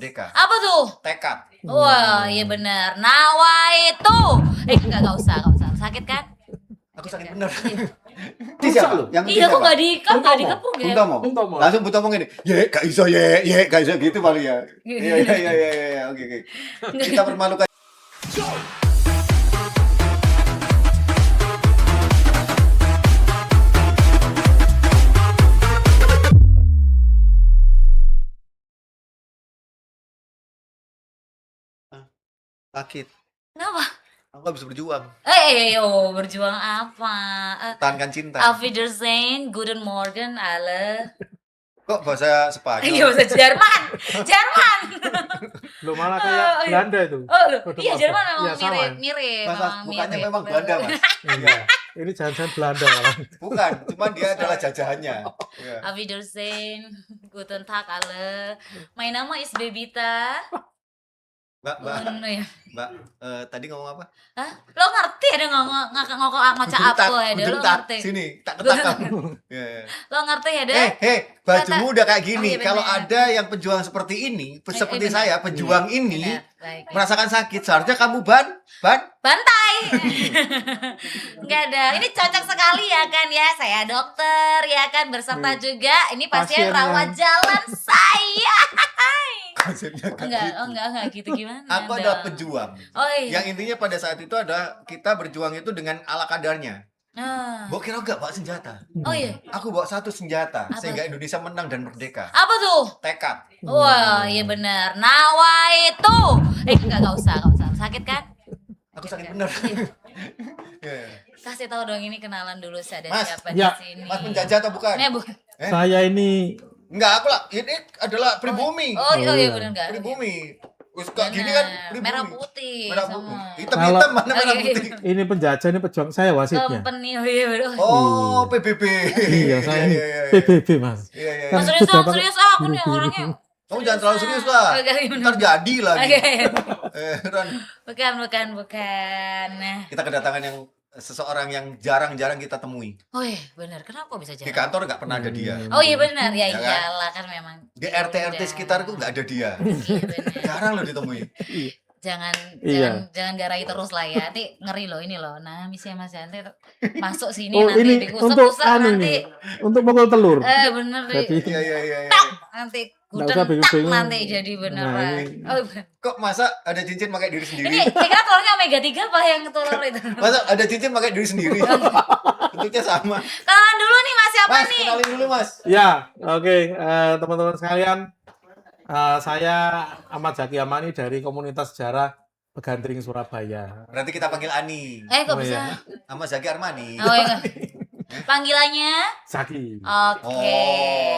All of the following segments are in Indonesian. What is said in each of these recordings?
Merdeka. Apa tuh? Tekad. Wah, iya benar. Nawaitu. Enggak usah. Sakit kan? Aku sakit bener. Bisa Siapa? loh. Yang Iya, kok siapa? nggak dikepung ya? Bung Tomo. Langsung Bung Tomo gini. Gak iso gak iso gitu paling ya. Iya. Oke. Kita permalukan. Sakit. Kenapa? Aku gak bisa berjuang. Berjuang apa? Tahankan cinta. Auf Wiedersehen, Guten Morgen, alle. Kok bahasa Iya, Spanyol? bahasa Jerman. Lo malah kayak Belanda itu. Iya, Jerman memang Iya, sama. mirip. Masa bukannya memang Belanda, Mas? Iya. Ini jangan-jangan Belanda malah. Bukan, cuman dia adalah jajahannya. Iya. Auf Wiedersehen, Guten Tag, alle. Mein Name ist Bebita. Mbak, Ya. tadi ngomong apa? Hah? Lo ngerti ada ngocak apa ya? Lo ngerti. Sini, tak ketak kamu. Iya. Lo ngerti ya, deh? Bajumu udah kayak gini. Oh, iya, Kalau benar. ada yang pejuang seperti ini, seperti benar. saya, pejuang ini, Benar, baik. merasakan sakit, seharusnya kamu Bantai. Enggak ada. Ini cocok sekali ya kan ya. Saya dokter ya kan beserta juga ini pasien Pasiennya. rawat jalan saya. konsepnya kayak gitu. Enggak gitu gimana? Aku dong? adalah pejuang. Oh iya. Yang intinya pada saat itu adalah kita berjuang itu dengan ala kadarnya. Nah. Bawa kira gak bawa senjata? Oh iya. Aku bawa satu senjata Apa? sehingga Indonesia menang dan merdeka. Apa tuh? Tekad. Wah, iya benar. Nawaitu. Enggak usah. Sakit kan? Aku sakit bener. Iya. Kasih tahu dong ini kenalan dulu saya ada Mas, siapa ya. di sini. Mas penjajah atau bukan? Bukan. Saya ini Enggak, aku lah. Ini adalah pribumi. Oh iya benar enggak? Pribumi. Wis kayak gini kan pribumi. merah putih Merah sama. putih. Hitam-hitam mana merah Oke. putih? ini penjajah, ini pejuang saya wasitnya. Company, oh iya bener. Oh, PBB. Iya, saya ini Iya. PBB, Mas. Iya. Mas Kan serius pejabat aku nih biru-biru. orangnya. Kamu jangan terlalu serius lah. Oke, gimana? Ntar jadi lagi. Oke. Ran, Bukan. Nah. kita kedatangan yang seseorang yang jarang-jarang kita temui. Oh iya, benar. Kenapa bisa Di jalan? kantor nggak pernah ada dia. Oh iya benar. Ya Ya kan? iyalah kan memang. Di RT sekitarku nggak ada dia. Iya benar. Jarang loh ditemui. Jangan Iya. garai terus lah ya. Nanti ngeri loh ini loh. Nah, misalnya Mas Yanti masuk sini Oh, nanti ini untuk diusap-usap anu nanti. nih. Untuk pukul telur. Bener Jadi Iya. tak nanti Nggak gudeng usah tak bingung-bingung. nanti jadi beneran. Nah, ini- Oh, bener. Kok masa ada cincin pakai diri Ini sendiri? saya kira telurnya omega 3 apa yang telur itu? Masa ada cincin pakai diri sendiri? Bentuknya sama. Kenalan dulu nih Mas siapa Mas, nih? kenalin dulu Mas. Ya, oke, teman-teman sekalian, saya Ahmad Zaki Amani dari Komunitas Sejarah Pegandring Surabaya. Berarti kita panggil Ani. Kok Oh, bisa? iya. Sama Zaki Armani. Oh iya. Panggilannya? Zaki. Oke. Oh,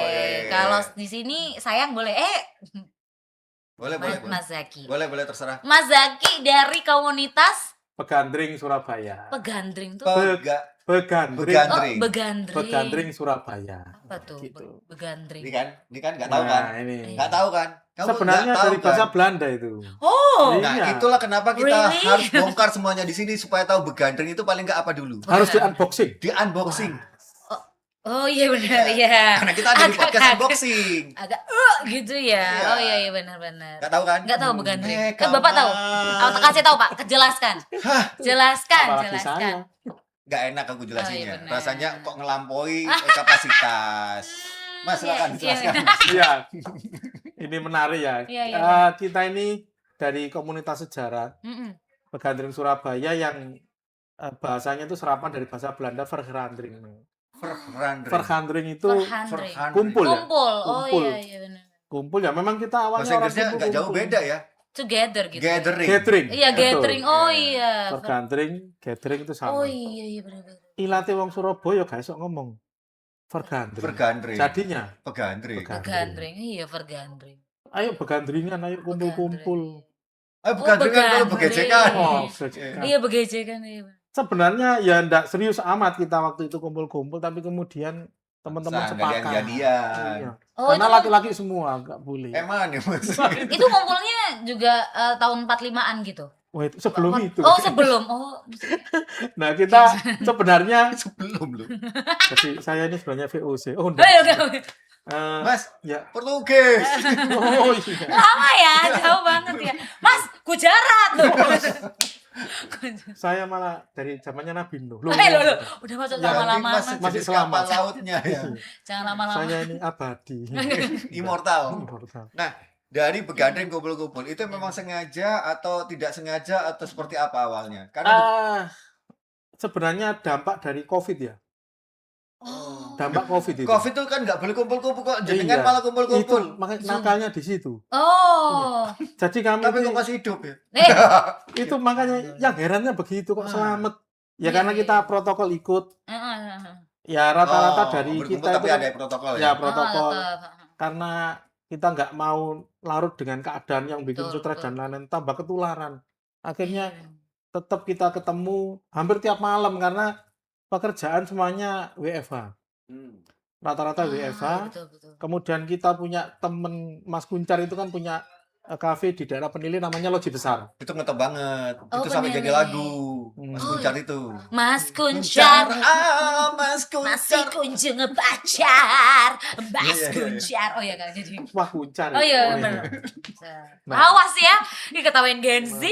iya. Kalau di sini sayang boleh Boleh. Mas Zaki. Boleh terserah. Mas Zaki dari komunitas Pegandring Surabaya. Pegandring tuh. Pegandring. Begandring. Begandring. Pegandring Surabaya. Apa tuh? Gitu. Begandring. Ini kan nggak tahu kan? Nah, ini. Nggak tahu kan? Kamu Sebenarnya nggak tahu dari bahasa kan? Belanda itu. Oh. Nah, Iya. itulah kenapa kita Really? harus bongkar semuanya di sini supaya tahu begandring itu paling nggak apa dulu. Harus di unboxing. Di unboxing. Oh iya benar ya. Karena kita ada di Agak podcast kaget. unboxing. Agak gitu ya. Iya. Oh iya benar-benar. Nggak tahu kan? Nggak tahu begandring. Eh, Kan Bapak tahu. kawan. Kasih tahu Pak, jelaskan. Hah, Jelaskan. Apalagi saya. nggak enak aku jelasinnya. Oh, iya benar. Rasanya kok ngelampaui kapasitas. Mas, silakan Iya, dijelaskan. Iya. Ini menarik ya. Iya, iya. Kita ini dari Komunitas Sejarah Mm-mm. Pegandring Surabaya yang bahasanya itu serapan dari bahasa Belanda vergandring. Vergandring itu Verhandring. kumpul ya. Kumpul. Oh Kumpul. iya benar. Kumpul ya. Memang kita awalnya Bahasa Inggrisnya nggak jauh kumpul-kumpul. beda ya. Together gitu. Gathering. Gathering. Iya, Betul. gathering. Oh iya. Vergandring, gathering itu sama. Oh iya benar-benar. Ilate wong Surabaya gak iso ngomong. Vergandring. Vergandring. Jadinya Pegandring. Vergandring. Iya, vergandring. ayo begandringan, ayo kumpul-kumpul. Pegandring kan kalau begejekan. Oh, Iya, begejekan iya. sebenarnya ya ndak serius amat kita waktu itu kumpul-kumpul, tapi kemudian teman-teman Nggak ada yang sepakat. jadian. Iya. Oh, Karena itu laki-laki semua nggak boleh. Emang ya Mas. itu ngumpulnya juga tahun 45-an gitu. Wah, itu sebelum itu. Oh, sebelum. Oh. Nah, kita sebenarnya Sebelum lu. jadi saya ini sebenarnya VOC. Oh, Oh, enggak. iya, oke. Mas, Ya. Portugis. Oh iya. Lama ya, jauh banget ya. Mas, Gujarat loh. Saya malah dari zamannya Nabi Nuh. Loh, Loh, udah masuk Ya, lama-lama. Masih Masih jenis selamat. kapal lautnya ya. Jangan lama-lama. saya ini abadi. Immortal. Nah, dari begandeng kumpul-kumpul itu memang sengaja atau tidak sengaja atau seperti apa awalnya? Karena Sebenarnya dampak dari COVID ya. Oh. Dampak COVID itu. COVID itu kan nggak boleh kumpul-kumpul kok, jenengan Iya. malah Itu kumpul-kumpul. makanya Zoom. nakalnya di situ. Oh. Jadi kami Tapi itu, kok masih hidup ya? itu makanya yang herannya begitu kok selamat. Ya Iya, karena iya, kita iya. protokol ikut. Heeh. Ya rata-rata dari berkumpul kita tapi itu ada protokol ya ya. protokol. tetap. Karena kita nggak mau larut dengan keadaan yang bikin Betul, stres betul. dan lain-lain, tambah ketularan. Akhirnya Iya. tetap kita ketemu hampir tiap malam karena pekerjaan semuanya WFH. Rata-rata WFH. Betul, betul. Kemudian kita punya temen Mas Kuncar itu kan punya kafe di daerah Penili namanya Loji Besar. Itu ngetop banget. Oh, Itu sampai Penili. jadi lagu. Mas Oh, Kuncar itu. Mas Kuncar, Mas masih Kuncar. kunjung pacar, Mas Iya, iya, iya. Kuncar. Oh ya kan jadi. Wah Kuncar. Oh iya ya. benar. Nah. Awas ya, diketawain Gen Z.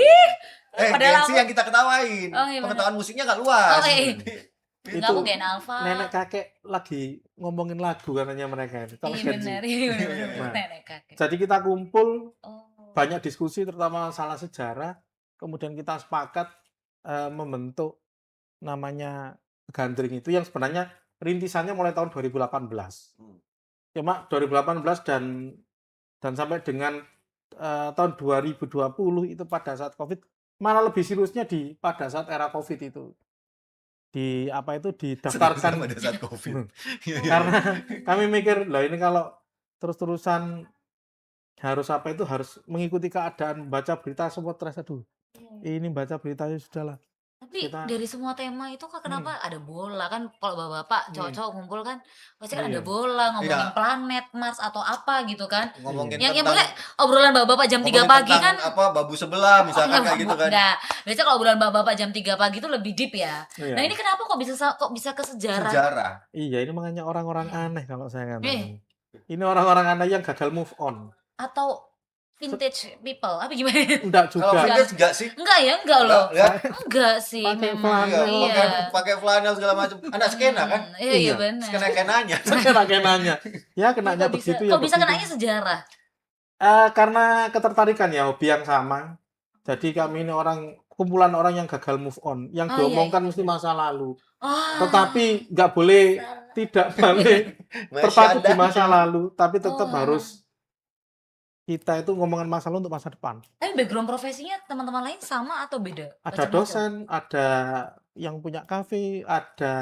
Padahal Gensi aku- yang kita ketawain. Oh, iya, Pengetahuan musiknya nggak luas. Oh, iya. Enggak, Itu aku Gen Alpha. nenek kakek lagi ngomongin lagu katanya mereka ini. Kalau Iya Gen Z. benar, iya benar. Nah. Nenek kakek. Jadi kita kumpul Oh. banyak diskusi terutama masalah sejarah. Kemudian kita sepakat membentuk namanya Gandring itu yang sebenarnya rintisannya mulai tahun 2018. Cuma 2018 dan sampai dengan tahun 2020 itu pada saat Covid malah lebih seriusnya pada saat era Covid itu. Didaftarkan pada saat COVID. Iya, iya. karena kami mikir lah ini kalau terus-terusan harus mengikuti keadaan, baca berita semua stres, aduh ini baca beritanya sudahlah. Tapi Kita- dari semua tema itu kok kenapa ada bola kan? Kalau bapak-bapak cowok-cowok ngumpul kan pasti kan Iya. ada bola, ngomongin Iya. planet Mars atau apa gitu kan? Ngomongin Yang tentang pokoknya obrolan bapak-bapak jam 3 ngomongin pagi tentang kan. apa babu sebelah misalkan kayak gitu kan. Enggak. Biasanya kalau obrolan bapak-bapak jam 3 pagi itu lebih deep ya. Iya. Nah, ini kenapa kok bisa ke sejarah? Sejarah. Iya, ini makanya orang-orang aneh kalau saya katakan. Eh. Ini orang-orang aneh yang gagal move on. Atau vintage people? Apa gimana? Enggak Kalau juga. vintage enggak sih? Enggak ya, enggak loh. Enggak. Enggak sih Pakai memang. Iya, flanel. Iya. pakai flanel segala macam. Anak skena kan? Iya, iya Iya. benar. Skena-kenanya. Kenanya. Ya kenanya Kok bisa, begitu ya. kok bisa begitu. kenanya sejarah? Karena ketertarikan ya, hobi yang sama. Jadi kami ini kumpulan orang yang gagal move on. Yang Oh, diomongkan iya, mesti masa lalu. Oh. Tetapi nggak boleh, tidak boleh terpaku di masa lalu. Tapi tetap Oh. harus kita itu ngomongin masa lalu untuk masa depan. Tapi background profesinya teman-teman lain sama atau beda? Ada Macam-macam? dosen, ada yang punya kafe, ada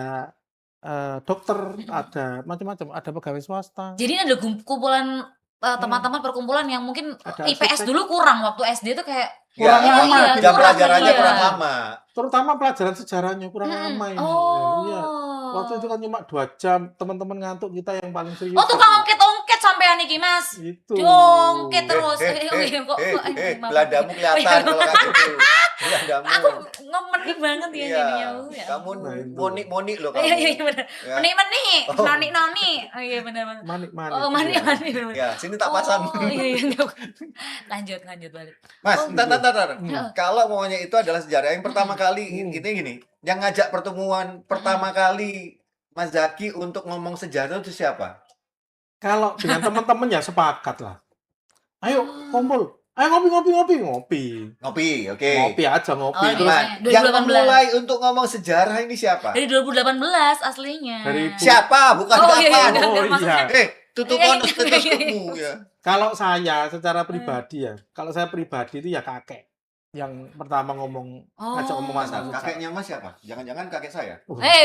dokter, ada macam-macam, ada pegawai swasta. Jadi ini ada kumpulan teman-teman perkumpulan yang mungkin Ada IPS arsitek. dulu kurang waktu SD tuh kayak Kurang Ya, lama. jam kurang, pelajarannya iya. kurang lama. Terutama pelajaran sejarahnya kurang lama ini. Oh. Iya. Waktu itu kan cuma 2 jam, teman-teman ngantuk, kita yang paling serius. Oh, tukang ongket-ongket sampean iki, Mas. Itu. Diongket terus. Kok maaf. Beladamu kelihatan kalau kayak gitu. Beladamu. Aku ngemenik banget ya Iya. jadinya. Ya. Kamu Nah, itu. monik-monik loh kamu. Iya, iya benar. Ya. Menik-menik, Oh. noni-noni. Oh iya benar benar. Manik-manik. Oh, iya. mani-mani. Ya, sini tak pasang. Oh, iya, iya. Lanjut balik. Mas, Oh, bentar. Hmm. Kalau maunya itu adalah sejarah yang pertama kali ini gini, yang ngajak pertemuan pertama kali Mas Zaki untuk ngomong sejarah itu siapa? Kalau dengan teman-teman ya sepakat lah. Ayo kumpul. Ayo ngopi. Ngopi, oke. Ngopi aja ngopi. Oh, Terus Nah, 2018. yang memulai untuk ngomong sejarah ini siapa? Dari 2018 aslinya. Dari Siapa? Bukan Oh, iya, iya, kapan? enggak, Oh, maksudnya. iya. Tutup Iya, on iya, stetoskopmu ya. kalau saya secara pribadi ya, kalau saya pribadi itu ya kakek yang pertama ngajak ngomong Oh. masalah. Kakeknya Mas siapa? Jangan-jangan kakek saya.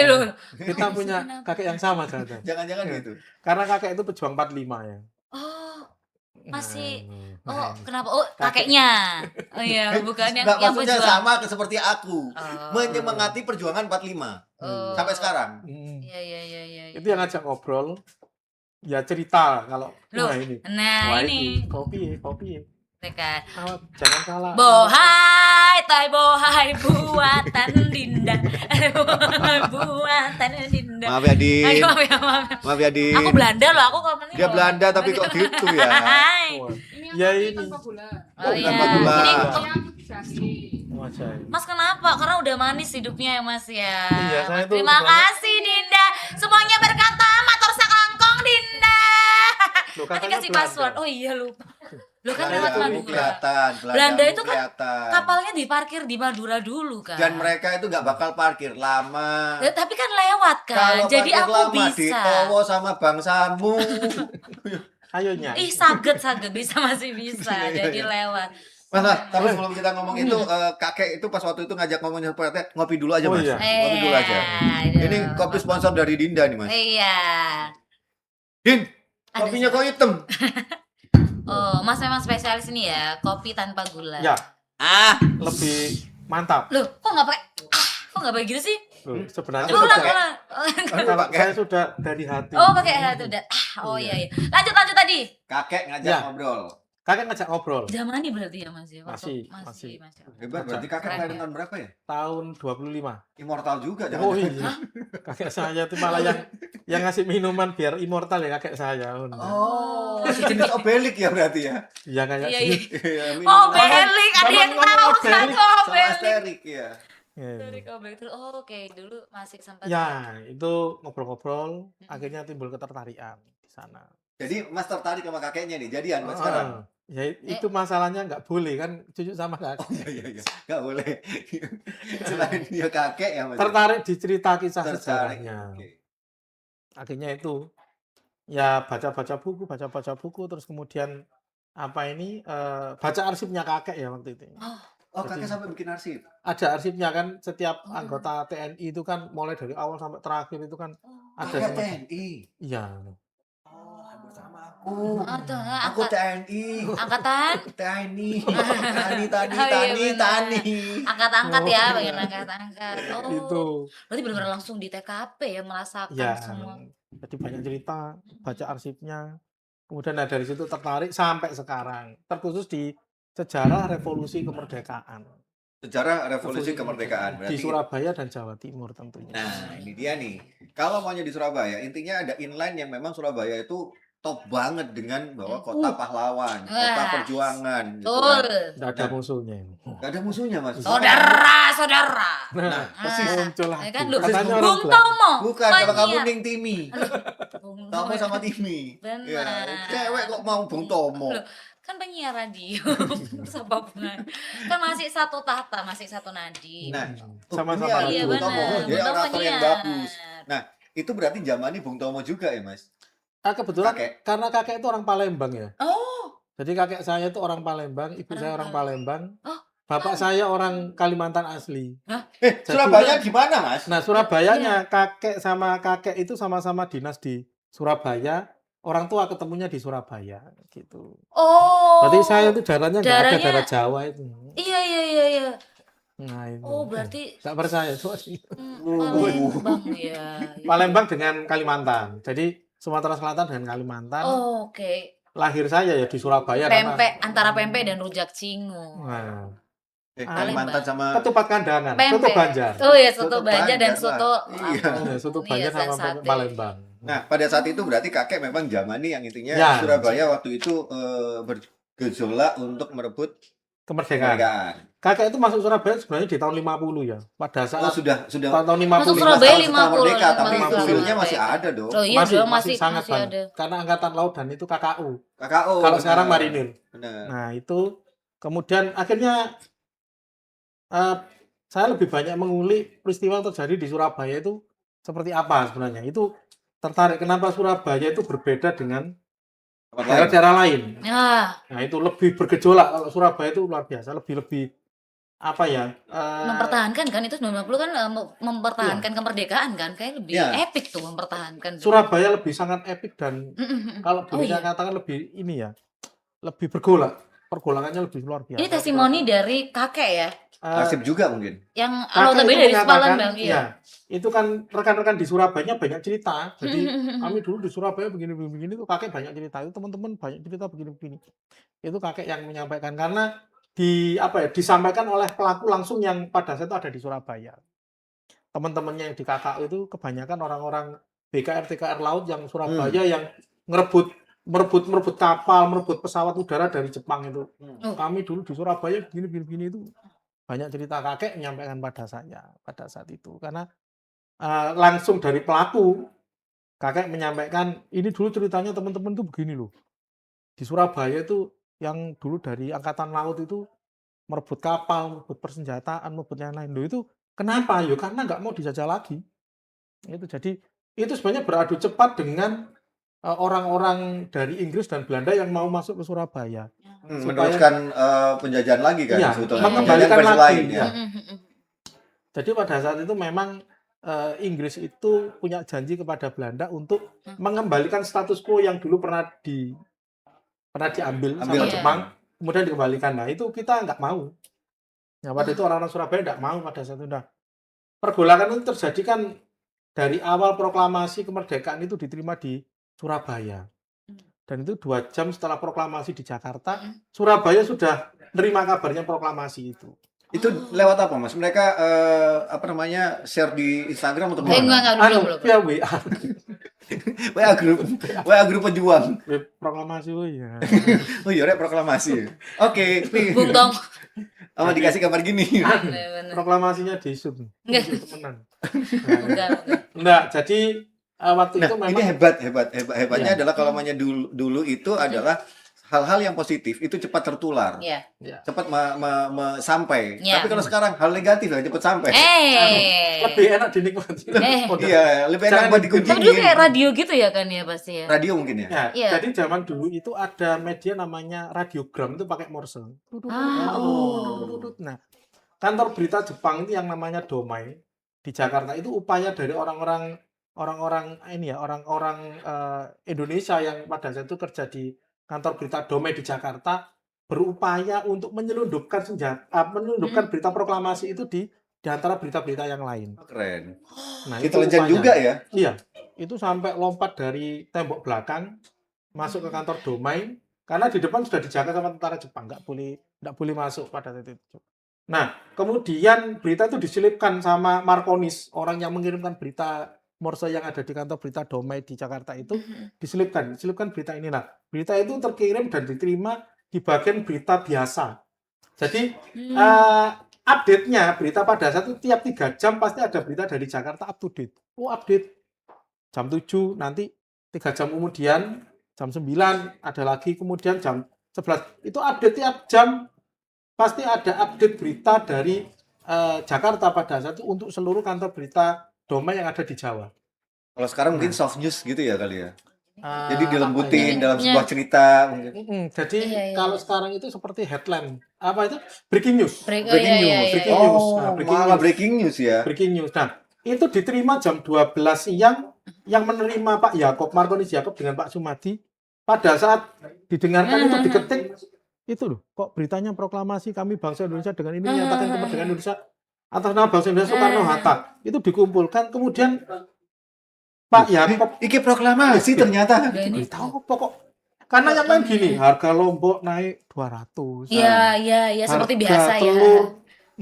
Loh. Kita punya kakek yang sama ternyata. Jangan-jangan Iya. gitu. Karena kakek itu pejuang 45 ya. Oh, masih. Nah, Oh, kenapa? Oh, kakeknya. Oh iya, bukan yang Nggak, yang maksudnya berjuang. sama seperti aku. Oh. Menyemangati perjuangan 45 Oh. sampai sekarang. Iya, iya. Itu yang ngajak ngobrol. Ya cerita kalau Loh, wah ini. Nah, Wah ini. kopi. Kan. Jangan salah. Bohai bohai buatan Dinda. Buatan Dinda. Maaf ya, Din. Ayo, maaf ya, maaf. Maaf ya, Din. Aku Belanda loh, aku ngomongnya. Dia Belanda tapi kok gitu ya. Hai. Wah, Ini Ya, yang ini. tanpa gula. Oh iya. Tanpa gula. Ini Yang jadi. wajah. Mas kenapa? Karena udah manis hidupnya ya Mas ya. Iya, saya Mas, tuh terima sebenarnya- kasih Dinda. Semuanya berkata matur sakangkong Dinda. Loh, Nanti katanya kasih Belanda. password. Oh iya lupa. Lo kan Belanda lewat kamu Madura. kelihatan. Belanda itu kan kelihatan. Kapalnya diparkir di Madura dulu kan. Dan mereka itu nggak bakal parkir lama. Ya, tapi kan lewat kan. Kalau Jadi parkir aku lama bisa. ditowo sama bangsamu. Ayo Nya. Ih saget bisa masih bisa. Iya, Jadi iya. lewat. Mas, tapi sebelum kita ngomong itu, kakek itu pas waktu itu ngajak ngomongnya seperti ngopi dulu aja, Oh, Mas. iya. Ngopi dulu aja. Aduh. Ini kopi sponsor dari Dinda nih, Mas. Iya. Din, Ada kopinya kok hitam? Oh, Mas memang spesialis ini ya, kopi tanpa gula. Ya, Ah, lebih mantap. Loh, kok nggak pakai? Kok nggak pakai gitu sih? Loh, sebenarnya Coba Ulang, pakai. ulang. kalau pakai. saya sudah dari hati. Oh, pakai hati udah. Oh iya iya. Lanjut tadi. kakek ngajak Ya. ngobrol. Kakek ngajak ngobrol. Zamani berarti ya Mas ya? Masih. Masih. Hebat, berarti kakek Keren lahir ya. tahun berapa ya? Tahun 25. Immortal juga, Oh jangan. iya. Kakek saya itu malah yang ngasih minuman biar immortal ya kakek saya. Oh, sejenis obelik ya berarti ya? Ya kayak Iya, iya. gitu. Iya, Oh, minuman belik, ada Sama yang ngomong tahu kan belik, oh, sama belik. asterik ya. Iya. Dari Kobek terus. Oh, oke, dulu masih sempat. Ya, itu ngobrol-ngobrol, akhirnya timbul ketertarikan di sana. Jadi Mas tertarik sama kakeknya nih, jadian Mas sekarang? Ah, ya itu masalahnya nggak boleh kan cucu sama kakek. Oh iya, nggak boleh. Selain dia kakek ya Mas. Tertarik di cerita kisah Tertarik. sejarahnya. Oke. Akhirnya itu ya baca-baca buku, terus kemudian apa ini baca arsipnya kakek ya waktu itu. Oh, kakek Jadi- sampai bikin arsip. Ada arsipnya kan setiap Oh. anggota TNI itu kan mulai dari awal sampai terakhir itu kan ada Kakek semacam. TNI. Iya. Oh, hampir sama aku. Ada, Aku TNI. angkatan TNI. Tani, tani, Oh, iya, tani, benar. tani. angkat-angkat Oh, ya, iya. bagian angkat-angkat. Oh. Itu. Berarti benar-benar langsung di TKP ya merasakan Ya. semua. Jadi banyak cerita, baca arsipnya. Kemudian nah, dari situ tertarik sampai sekarang. Terkhusus di sejarah revolusi kemerdekaan. Sejarah revolusi kemerdekaan. Di Berarti Surabaya dan Jawa Timur tentunya. Nah, ini dia nih. Kalau maunya di Surabaya, intinya ada inline yang memang Surabaya itu top banget dengan bahwa kota pahlawan, kota Wah. perjuangan. Gitu Betul. kan. Tidak ada Nah. musuhnya ini. Gak ada musuhnya, Mas. Saudara. Nah, persis. muncul Ya lagi. kan lu Katanya orang Bung Belanda. Tomo. Bukan, kalau kamu penyiar. Ning Timi. Bung Tomo sama Timi. Benar. Ya, cewek kok mau Bung Tomo. Loh, kan penyiar radio. Terus apa hubungan? Kan masih satu tahta, masih satu nadi. Nah, Sama-sama ini iya Bung radio. Tomo. benar. Dia Bung Tomo orator yang penyiar. bagus. Itu berarti zamani Bung Tomo juga ya, Mas? Kebetulan Kakek. karena kakek itu orang Palembang ya. Oh, Jadi kakek saya itu orang Palembang, ibu saya orang Palembang. Oh. Bapak saya orang Kalimantan asli. Jadi- Surabaya gimana, Mas? Nah, Surabayanya kakek sama kakek itu sama-sama dinas di Surabaya. Orang tua ketemunya di Surabaya gitu. oh. Berarti saya itu darahnya nggak ada Darahnya- darah Jawa itu. Iya. Nah, itu. Oh, berarti Nggak percaya, sorry. Palembang ya. Palembang dengan Kalimantan. Jadi Sumatera Selatan dengan Kalimantan. Oh, oke. Lahir saya ya di Surabaya Pempek antara pempek dan rujak cingu. Nah, Kalimantan sama ketupat kandangan, Pempek. soto Banjar. Oh ya, soto Soto Banjar dan Banjar soto lah. Iya. Soto Iya, Banjar dan sama sate. pempek Palembang. Nah, pada saat itu berarti kakek memang zamani yang intinya Ya. Surabaya waktu itu bergejolak untuk merebut Kemerdekaan. kemerdekaan. Kakek itu masuk Surabaya sebenarnya di tahun 50 ya. Pada Oh, saat sudah tahun 50. Masuk 15 Surabaya tahun setelah 50, merdeka, tapi 50. itu feel-nya masih ada dong. Oh iya, masih, dong, masih sangat masih banget. ada. Karena Angkatan Laut dan itu KKU. KKO. Kalau benar. sekarang marinir. Benar. Nah, itu kemudian akhirnya saya lebih banyak mengulik peristiwa yang terjadi di Surabaya itu seperti apa sebenarnya. Itu tertarik kenapa Surabaya itu berbeda dengan Tempat lain. daerah-daerah lain. Ya, Nah, itu lebih bergejolak. Kalau Surabaya itu luar biasa, lebih apa ya? mempertahankan kan itu 90 kan mempertahankan kemerdekaan kan kayak lebih Iya. epic tuh mempertahankan. Surabaya lebih sangat epik dan kalau Oh, boleh iya. saya katakan lebih ini ya, lebih bergolak. Pergolakannya lebih luar biasa. Ini testimoni dari kakek ya, Nasib juga mungkin. yang Kakek notabene itu dari mengatakan, Palembang ya, itu kan rekan-rekan di Surabaya banyak cerita. Jadi kami dulu di Surabaya begini tuh kakek banyak cerita. Itu teman-teman banyak cerita begini-begini. Itu kakek yang menyampaikan karena disampaikan oleh pelaku langsung yang pada saat itu ada di Surabaya. Teman-temannya yang di KKU itu kebanyakan orang-orang BKR TKR laut yang Surabaya yang merebut kapal, merebut pesawat udara dari Jepang itu. Kami dulu di Surabaya gini itu banyak cerita kakek menyampaikan pada saya pada saat itu karena langsung dari pelaku kakek menyampaikan ini dulu ceritanya teman-teman tuh begini loh. Di Surabaya itu yang dulu dari angkatan laut itu merebut kapal, merebut persenjataan, merebut yang lain. Loh itu kenapa? Ya karena nggak mau dijajah lagi. Itu jadi itu sebenarnya beradu cepat dengan orang-orang dari Inggris dan Belanda yang mau masuk ke Surabaya. Meneruskan penjajahan lagi kan Iya, sebetulnya. mengembalikan Penjajahan versi lagi. lain ya. Jadi pada saat itu memang Inggris itu punya janji kepada Belanda untuk mengembalikan status quo yang dulu pernah diambil sama Jepang, kemudian dikembalikan. Nah itu kita nggak mau. Nah pada itu orang-orang Surabaya nggak mau pada saat itu. Nah, pergolakan itu terjadi kan dari awal proklamasi kemerdekaan itu diterima di Surabaya. Dan itu 2 jam setelah proklamasi di Jakarta, Surabaya sudah nerima kabarnya proklamasi itu. Itu lewat apa Mas? Mereka share di Instagram atau gimana? Belum. Via WA. WA grup pejuang. Proklamasi ya. Oh iya, Rek, proklamasi. Oke, Bung dong. sama dikasih kabar gini. Proklamasinya di Zoom. Enggak. Temenan. Enggak. Enggak, jadi waktu itu memang Ini hebatnya adalah kalau namanya dulu itu adalah hal-hal yang positif itu cepat tertular, cepat sampai. Iya. Tapi kalau sekarang hal negatif yang cepat sampai. lebih enak dinikmati. Iya, lebih enak buat Tapi dulu dikunjungi. kayak radio gitu ya kan ya pasti ya. Radio mungkin ya. Ya, Iya. jadi zaman dulu itu ada media namanya radiogram itu pakai Morse. Nah, kantor berita Jepang itu yang namanya Domai di Jakarta itu upaya dari orang-orang Indonesia yang pada saat itu kerja di kantor berita Domai di Jakarta berupaya untuk menyelundupkan berita proklamasi itu di antara berita-berita yang lain. Keren. Nah, Intelijen upaya. juga ya. Iya, itu sampai lompat dari tembok belakang masuk ke kantor Domai karena di depan sudah dijaga sama tentara Jepang, nggak boleh masuk pada saat itu. Nah, kemudian berita itu diselipkan sama Markonis, orang yang mengirimkan berita Morse yang ada di kantor berita Domai di Jakarta itu diselipkan berita ini. Nah, berita itu terkirim dan diterima di bagian berita biasa. Jadi update-nya berita pada saat itu tiap 3 jam pasti ada berita dari Jakarta up to date. Update jam 7 nanti 3 jam kemudian jam 9 ada lagi kemudian jam 11. Itu update tiap jam pasti ada update berita dari Jakarta pada saat itu untuk seluruh kantor berita Domai yang ada di Jawa. Kalau sekarang mungkin soft news gitu ya kali ya. Jadi Apa dilembutin ya? dalam sebuah cerita. Jadi Iya. kalau sekarang itu seperti headline apa itu breaking news. Breaking news. Breaking news. Oh, Nah, breaking malah news. breaking news ya. Breaking news. Nah, itu diterima jam 12 siang yang menerima Pak Yakob, Markonis Yakob dengan Pak Sumadi. Pada saat didengarkan itu diketik, itu loh, kok beritanya proklamasi kami bangsa Indonesia dengan ini menyatakan kemerdekaan Indonesia atas nama bangsa Indonesia Soekarno-Hatta. Itu dikumpulkan, kemudian Pak Yakob Iki proklamasi ternyata. tahu pokok karena yang main gini, harga Lombok naik 200. Iya, seperti Harga biasa ya. telur.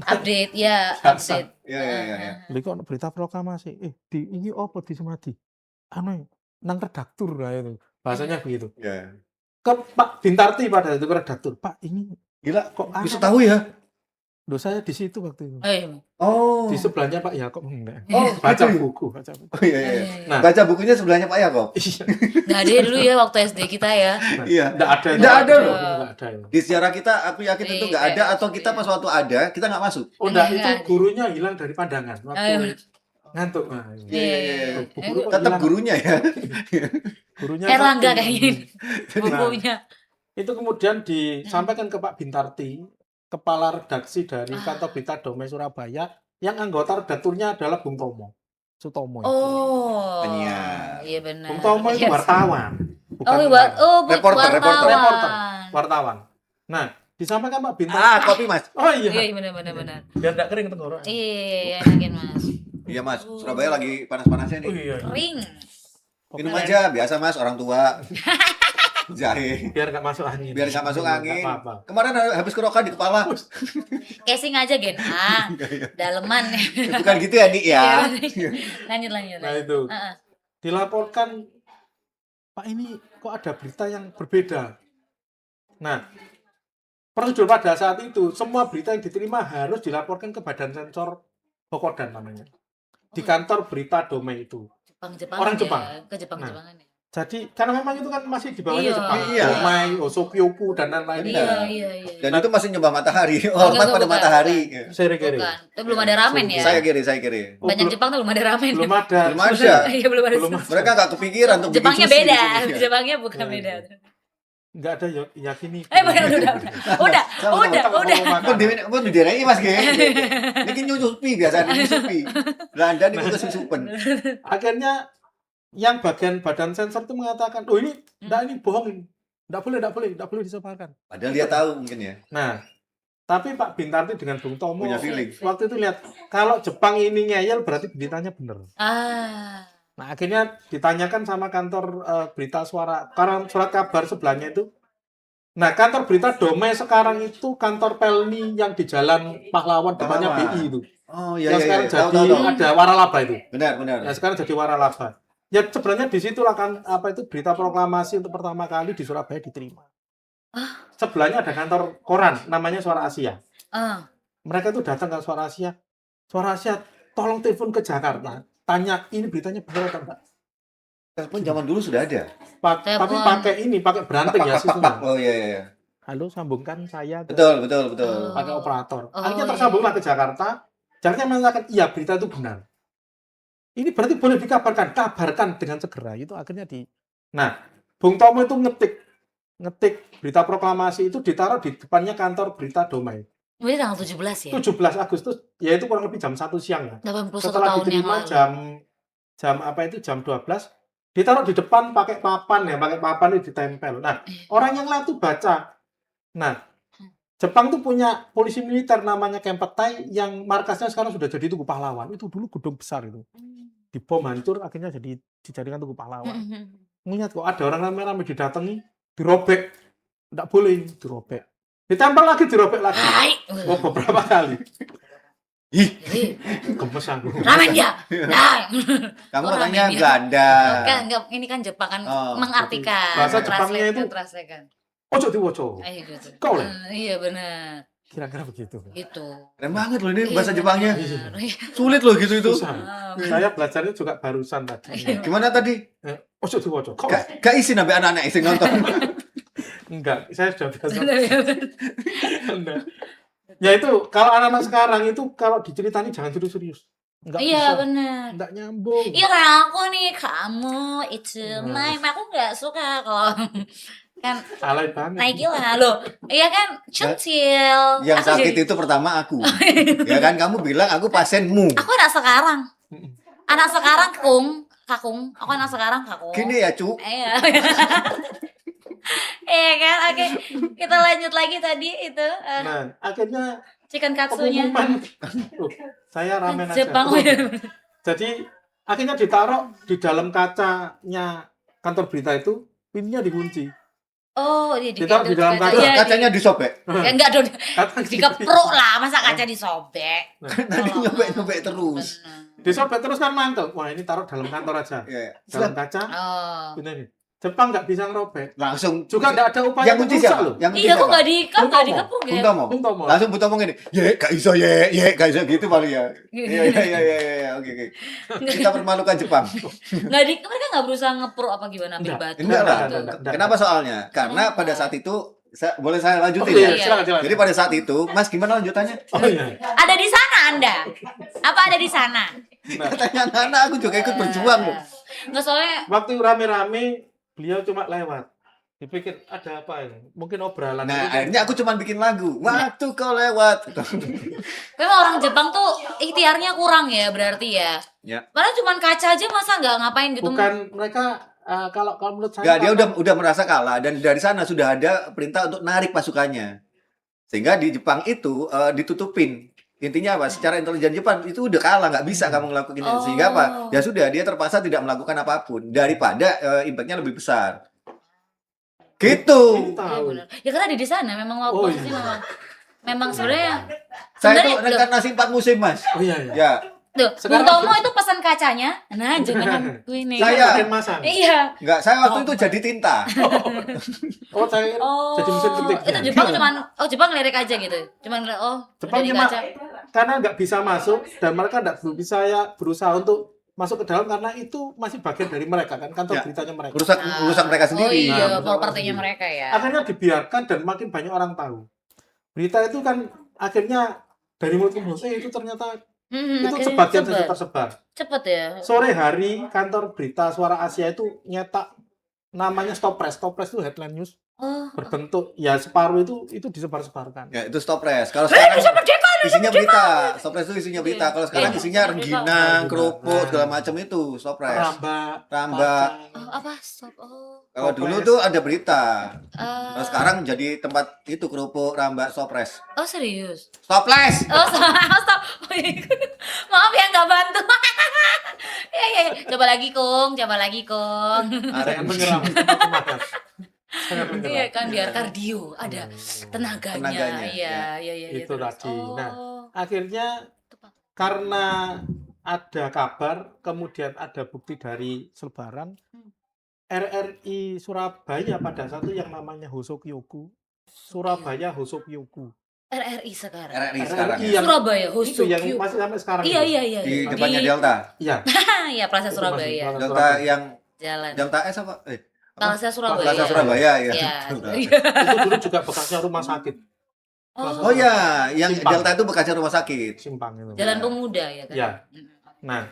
Update ya, update. Iya. Lha kok berita proklamasi, di ini apa di Sumadi? Anu nang redaktur lah itu. Bahasanya begitu. Iya. Ke Pak Bintarti pada itu ke redaktur. Pak, ini Gila, kok bisa tahu ya? Loh, saya di situ waktu itu. Oh. Di sebelahnya Pak Yakob enggak. Oh, Baca gitu ya? buku. Oh iya. Nah. Baca bukunya sebelahnya Pak Yakob. Iya. Nggak ada dulu ya waktu SD kita ya. Iya. Enggak ada. Nggak ada loh. Enggak ada. Di sejarah kita, aku yakin itu nggak ada atau kita pas waktu ada, kita nggak masuk. Oh, enggak, itu Nggak ada. gurunya hilang dari pandangan waktu ngantuk. Nah, Iya. guru kok Tetap hilang? gurunya ya. Gurunya Erlangga satu. kayaknya ini. Bukunya. Itu kemudian disampaikan ke Pak Bintarti, kepala redaksi dari kantor berita Domai Surabaya, yang anggota redakturnya adalah Bung Tomo Sutomo. Oh. Penyiar. Iya benar. Bung Tomo itu Yes. wartawan, bukan Reporter. wartawan. Nah, disampaikan Pak Bintarti. Kopi Mas. Oh iya, Iya benar. biar nggak kering tenggorokan. Iya, enakin Mas. Iya Mas, Surabaya lagi panas-panasnya Oh nih. iya. Ring. Minum aja, biasa Mas, orang tua. Jahe. biar nggak masuk angin. Biar nggak masuk Nggak angin. apa-apa. Kemarin habis kerokan di kepala. Casing aja Gen. Daleman. Bukan gitu ya, Dik ya. Lanjut. Nah itu Heeh. dilaporkan, Pak ini kok ada berita yang berbeda. Nah, prosedur pada saat itu semua berita yang diterima harus dilaporkan ke Badan Sensor Bokodan namanya. Di kantor berita Domei itu. Jepang Orang ya. Jepang. Ke Jepang-Jepangan ya. Jadi karena memang itu kan masih di bawahnya Iya. Jepang, Iya. Domei, Osokyoku dan lain-lain. Iya. Dan itu masih nyembah matahari. Hormat pada bukan, matahari. Seri-keri. Bukan. Itu belum ada ramen ya. Saya kiri. Oh, Banyak belum- Jepang tuh belum ada ramen. belum ada. Belum ada. Iya, belum ada. Belum ada. Mereka nggak kepikiran untuk bikin Jepangnya sushi beda. gitu. Jepangnya bukan Iya, beda. iya. Nggak ada yakini. Udah. Kok di daerah ini Mas Ge? Ini nyusupi biasa nyusupi. Belanda nih bukan susupen. Akhirnya yang bagian badan sensor itu mengatakan, oh ini bohong ini. Nggak boleh disebarkan. Padahal dia tahu mungkin ya. Nah, tapi Pak Bintarti dengan Bung Tomo Punya feeling. waktu itu lihat kalau Jepang ini ngeyel berarti beritanya benar. Nah, akhirnya ditanyakan sama kantor berita suara, karena surat kabar sebelahnya itu. Nah, kantor berita Domei sekarang itu kantor Pelni yang di Jalan Pahlawan depannya Pahlawan. BI itu. Oh iya Yang iya. sekarang Iya. jadi Tahu. ada waralaba itu. Benar. Nah, sekarang jadi waralaba. Ya sebenarnya disitulah kan apa itu berita proklamasi untuk pertama kali di Surabaya diterima. Sebelahnya ada kantor koran namanya Suara Asia. Mereka itu datang ke Suara Asia. Suara Asia, tolong telepon ke Jakarta. Tanya ini beritanya benar atau enggak. Telepon zaman dulu sudah ada. Telepon. Tapi pakai beranting ya sistemnya. Oh iya. Halo, sambungkan saya ke Betul. pakai operator. Oh, Akhirnya iya. tersambunglah ke Jakarta. Jakarta mengatakan iya berita itu benar. Ini berarti boleh dikabarkan, kabarkan dengan segera. Itu akhirnya Nah, Bung Tomo itu ngetik berita proklamasi itu ditaruh di depannya kantor berita Domei. Ini tanggal 17 ya? 17 Agustus, yaitu kurang lebih jam 1 siang ya. 81 Setelah tahun yang diterima lalu. jam 12, ditaruh di depan pakai papan itu ditempel. Nah, orang yang lain tuh baca. Nah, Jepang tuh punya polisi militer namanya Kempeitai yang markasnya sekarang sudah jadi Tugu Pahlawan. Itu dulu gedung besar itu. Dibom hancur akhirnya dijadikan Tugu Pahlawan. Ngelihat kok ada orang rame-rame didatangi, dirobek. Enggak boleh dirobek. Ditempel lagi, dirobek lagi. Hai. Oh, beberapa kali. Jadi, Gemes aku. ramen ya? Nah. Kamu Oh, katanya ramen ya. Belanda. Enggak, ini kan Jepang kan Oh, mengartikan. bahasa Jepangnya itu- translate-kan. Ojo diwoco. Gitu. Kau lah. Iya benar. Kira-kira begitu. Gitu. Keren banget loh ini Iya, bahasa Jepangnya. benar. Iya. Sulit loh gitu itu. Susah. Saya belajarnya juga barusan tadi. Gimana tadi? Ojo diwoco. Kau lah. Gak isi sampai anak-anak isi nonton. Enggak, saya sudah biasa. Enggak. Ya itu, kalau anak-anak sekarang itu kalau diceritani jangan serius-serius. Enggak Iya bisa. benar. Enggak nyambung. Iya kayak aku nih, kamu itu Nah. aku nggak suka kalau kan Alay banget. naik gila loh. Iya kan centil. Yang Aku sakit jadi- itu pertama aku. Ya kan kamu bilang aku pasienmu. Aku anak sekarang. Anak sekarang kakung. Aku anak sekarang kakung. Gini ya, Cu. Iya. Iya kan, oke. Kita lanjut lagi tadi itu Nah, akhirnya chicken katsunya. pengumuman. Saya ramen aja. Jepang. Oh, iya. Jadi akhirnya ditaruh di dalam kacanya kantor berita itu, pintunya dikunci. Oh, iya Ditaruh di dalam kaca. Iya, Kacanya disobek. ya, enggak dong. Kaca Dikepruk lah, masa kaca disobek. Tadi nyobek-nyobek terus. Bener. disobek terus kan mantap. Wah, ini taruh dalam kantor aja. Ya. Dalam kaca. Oh. Ini. Jepang nggak bisa ngerobek. Langsung Juga nggak ada upaya yang kunci untuk rusak siapa? loh. Yang kunci Iya, kok siapa? nggak Bung Tomo. dikepung Bung ya? Tomo. Bung Tomo. Langsung Bung Tomo gini, gak iso gak iso gitu paling ya. Iya, oke. Kita permalukan Jepang. Mereka nggak berusaha ngepro apa gimana ambil Enggak. batu. Enggak lah. gitu. Enggak. Kenapa soalnya? Karena Kenapa? pada saat itu boleh saya lanjutin Oh, ya? iya, silakan. Jadi pada saat itu, Mas gimana lanjutannya? Oh iya. Ada di sana Anda? Apa ada di sana? Nah, Katanya anak aku juga ikut berjuang loh. Nggak soalnya waktu rame-rame beliau cuma lewat. Dipikir ada apa ini? Mungkin obrolan. Nah, Itu- akhirnya aku cuma bikin lagu. Waktu kau lewat. memang orang Jepang tuh ikhtiarnya kurang ya berarti ya. Ya. Padahal cuma kaca aja masa nggak ngapain gitu. bukan mereka kalau menurut saya Enggak, dia udah merasa kalah dan dari sana sudah ada perintah untuk narik pasukannya. Sehingga di Jepang itu ditutupin. Intinya apa? Secara intelijen Jepang itu udah kalah, nggak bisa kamu ngelakuin itu. Sehingga apa? Ya sudah, dia terpaksa tidak melakukan apapun daripada impact-nya lebih besar. Gitu. Ini Iya tahu. benar. Ya karena di sana memang Oh, posisi iya. memang sebenarnya Saya itu Sebenarnya- reinkarnasi 4 musim, Mas. Oh iya iya. Ya, tuh, Bung Sekarang- Tomo itu pesan kacanya. Nah, jangan ini. Saya- Makin masang. Iya. enggak, saya waktu itu jadi tinta. Oh saya Oh. jadi mesin ketiknya. Itu Jepang cuman Jepang lirik aja gitu. Cuman Jepang jadi cuma kaca. karena nggak bisa masuk dan mereka nggak bisa berusaha untuk masuk ke dalam karena itu masih bagian dari mereka kan kantor Ya. beritanya mereka. Merusak mereka Oh sendiri. iya, Nah, propertinya berusaha mereka ya. Akhirnya dibiarkan dan makin banyak orang tahu. Berita itu kan akhirnya dari mulut ke mulut, itu ternyata itu Akhirnya sebagian saja cepet. tersebar. Cepet ya. Sore hari kantor berita Suara Asia itu nyetak namanya Stop Press. Stop Press itu headline news Oh. berbentuk ya separuh itu disebar-sebarkan. Ya, itu stop press. Kalau sekarang isinya berita. Stop press itu isinya berita. Kalau sekarang Iya. isinya rengginang, kerupuk, segala macam itu stop press. Rambak, Rambak. Oh, apa? Stop. Oh. Kalau Stop dulu press. tuh ada berita. Eh, Kalau sekarang jadi tempat itu kerupuk, rambak, stop press. oh serius? Stop press. Oh, stop. Oh, iya. Maaf ya nggak bantu. Ya. Coba lagi, Kung. Coba lagi, Kung. Jangan menyerang. Sangat semangat. Sangat Iya menyerang. kan biar kardio ada tenaganya. Tenaganya, Iya. Itu terus. tadi. Nah, Oh. Akhirnya karena ada kabar, kemudian ada bukti dari selebaran, RRI Surabaya pada satu yang namanya Hosokyoku. Surabaya Hosokyoku. RRI sekarang. RRI sekarang RRI ya. yang Surabaya, itu Hosokyu. yang masih sampai sekarang. Iya, itu. iya. Di depannya Delta. Iya. Iya, Plaza Itu Surabaya. masih Plaza Delta Surabaya. yang Jalan. Delta S apa? Apa? Plaza Surabaya. Plaza Surabaya ya. Iya. Itu dulu juga bekasnya rumah sakit, Oh, Oh ya, yang Simpang. Delta itu bekasnya rumah sakit. Simpang itu. Jalan Pemuda ya kan? Ya. Mm. Nah,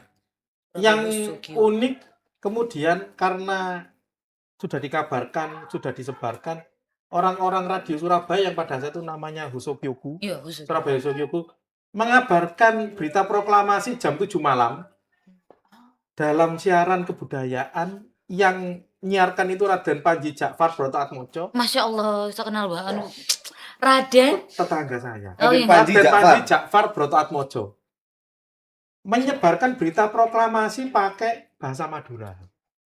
Surabaya yang Hosokyu. unik kemudian karena sudah dikabarkan, sudah disebarkan, orang-orang radio Surabaya yang pada saat itu namanya Hosokyoku, Iya, Hosokyu. Surabaya Hosokyoku, mengabarkan berita proklamasi jam 7 malam dalam siaran kebudayaan yang nyiarkan itu Raden Panji Jakfar Brotoatmojo, Masya Allah, saya kenal banget. Raden. tetangga saya. Oh, iya. Panji Raden Jakfar. Panji Jakfar Brotoatmojo menyebarkan berita proklamasi pakai bahasa Madura.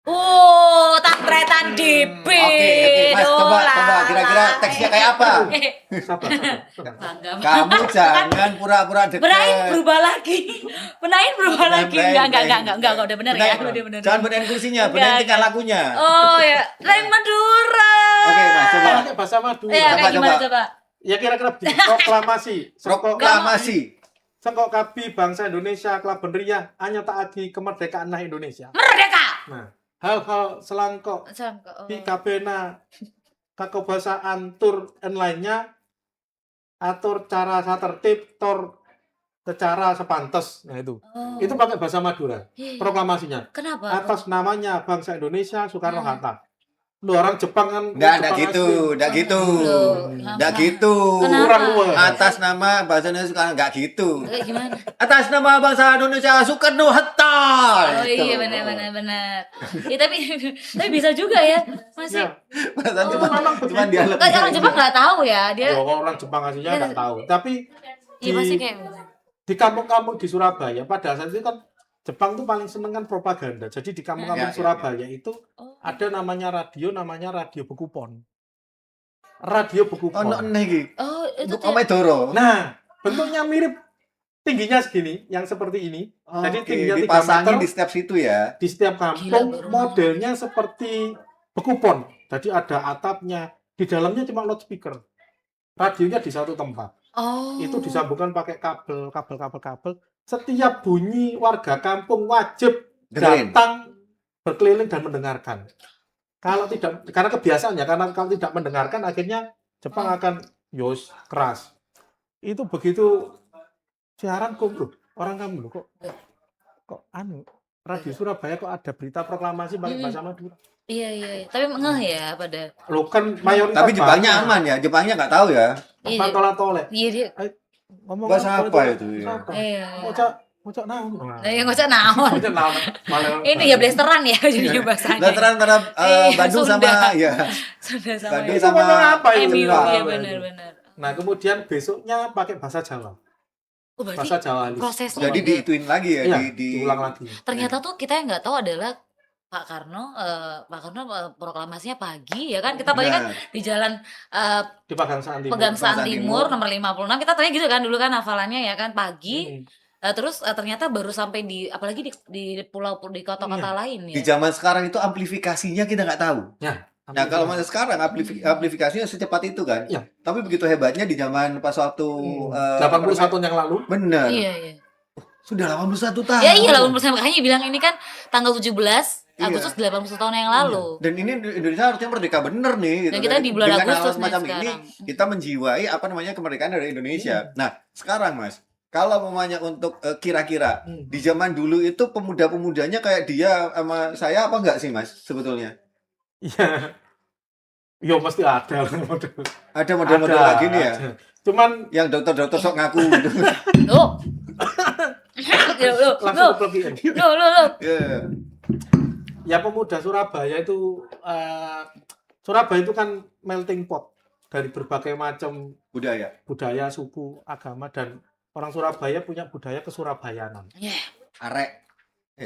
Oh, tantretan DP. Oke, Mas, coba kira-kira teksnya kayak apa? Sabar. Bangga. Kamu jangan pura-pura dekat. Benain berubah lagi. Benain berubah lagi. Enggak, udah bener ya. Benain. Udah bener. Jangan benain kursinya, Enggak, benain tingkah enggak. lakunya. Oh ya, lain Madura. Oke, Mas, coba. Pakai bahasa Madura. Iya, kayak Coba, gimana coba. coba? Ya kira-kira begini, proklamasi. Proklamasi. Sengkok kabi bangsa Indonesia kelaben ria hanya taati kemerdekaan nah Indonesia. Merdeka. Nah, hal-hal selangkok Oh. di kabena kakobasaan tur dan lainnya atur cara satertib tor secara sepantes. Nah itu. Oh. Itu pakai bahasa Madura Iya. proklamasinya. Kenapa? Atas namanya bangsa Indonesia Soekarno Hmm. Hatta. Lu orang Jepang kan Enggak Jepang gitu, asli. enggak gitu. Loh, Enggak gitu. Kenapa? Kurang luas. Atas nama bahasa Indonesia Soekarno enggak gitu. Kayak gimana? Atas nama bangsa Indonesia Soekarno Hatta. Oh Gitu. iya benar. Ya, tapi bisa juga ya. Masih Ya, Bahasa itu cuma memang cuma begitu. dialog. kan orang Jepang nggak tahu ya dia. Ya, orang Jepang aslinya Iya. nggak tahu. Tapi Iya pasti kayak di kampung-kampung di Surabaya pada saat itu kan Jepang tuh paling seneng kan propaganda. Jadi di kampung-kampung Ya, ya, Surabaya itu oh. ada namanya radio Bekupon. Radio Bekupon. Ono neh iki. Oh, itu Untuk Ome Doro. Nah, bentuknya mirip, tingginya segini, yang seperti ini. Jadi Oke, tingginya 3 dipasangin meter. di setiap situ ya. Di setiap Gila, kampung baru modelnya seperti Bekupon. Jadi ada atapnya, di dalamnya cuma loudspeaker. Radionya di satu tempat. Oh. Itu disambungkan pakai kabel. Setiap bunyi warga kampung wajib Dengerin. datang berkeliling dan mendengarkan. Kalau tidak, karena kebiasaannya, karena kalau tidak mendengarkan, akhirnya Jepang akan yos keras. Itu begitu siaran kok, bro. Orang kamu loh, kok Radio Surabaya kok ada berita proklamasi pakai bahasa Madura. Iya. Tapi ngeh ya pada. Lo kan mayoritas Tapi Jepangnya bahasa. aman ya. Jepangnya nggak tahu ya. Iya. Tole-tole. Iya dia. Ngomong Bahasa apa itu, Bahasa ya? apa? Iya. Ngocok naon. Nah, yang ngocok naon. Ngocok naon. Malah- Ini ya blasteran ya jadinya bahasanya. Lantaran antara Iya, Bandung Sunda. sama ya. Sudah sama. Bandung Itu sama ngomong apa itu? MU Jepang. ya benar. Nah, kemudian besoknya pakai bahasa Jawa. Oh, berarti Bahasa Jawa halus. prosesnya Jadi juga. diituin lagi ya. Iya, di diulang lagi. Ternyata tuh kita yang nggak tahu adalah Pak Karno proklamasinya pagi ya kan, kita tanya kan Benar. di jalan Di Pegangsaan Timur. Pegangsaan Pegangsaan Timur Timur. nomor 56, kita tanya gitu kan dulu kan hafalannya ya kan, pagi. Hmm. Terus ternyata baru sampai di apalagi di pulau di kota-kota lain Di ya. zaman sekarang itu amplifikasinya kita nggak tahu. Ya, Nah, kalau masa sekarang amplifikasinya secepat itu kan. Iya. Tapi begitu hebatnya di zaman pas waktu 81 tahun yang lalu. benar. Iya. Sudah 81 tahun. Ya iya 80%, makanya bilang ini kan tanggal 17 Iya. Agustus 81 tahun yang lalu. Dan ini Indonesia harusnya merdeka bener nih gitu. Dan kita di bulan Dengan Agustus hal nih semacam ini sekarang. kita menjiwai apa namanya kemerdekaan dari Indonesia. Nah, sekarang Mas, kalau mamanya untuk kira-kira di zaman dulu itu pemuda-pemudanya kayak dia sama saya apa enggak sih Mas sebetulnya? Iya. Ya mesti ada model. Ada model-model kayak gini ya. ada. Cuman Yang dokter-dokter sok ngaku gitu. Loh. langsung kelebihan. Loh. Iya. Ya pemuda Surabaya itu Surabaya itu kan melting pot dari berbagai macam budaya, suku, agama, dan orang Surabaya punya budaya kesurabayanan. Arek.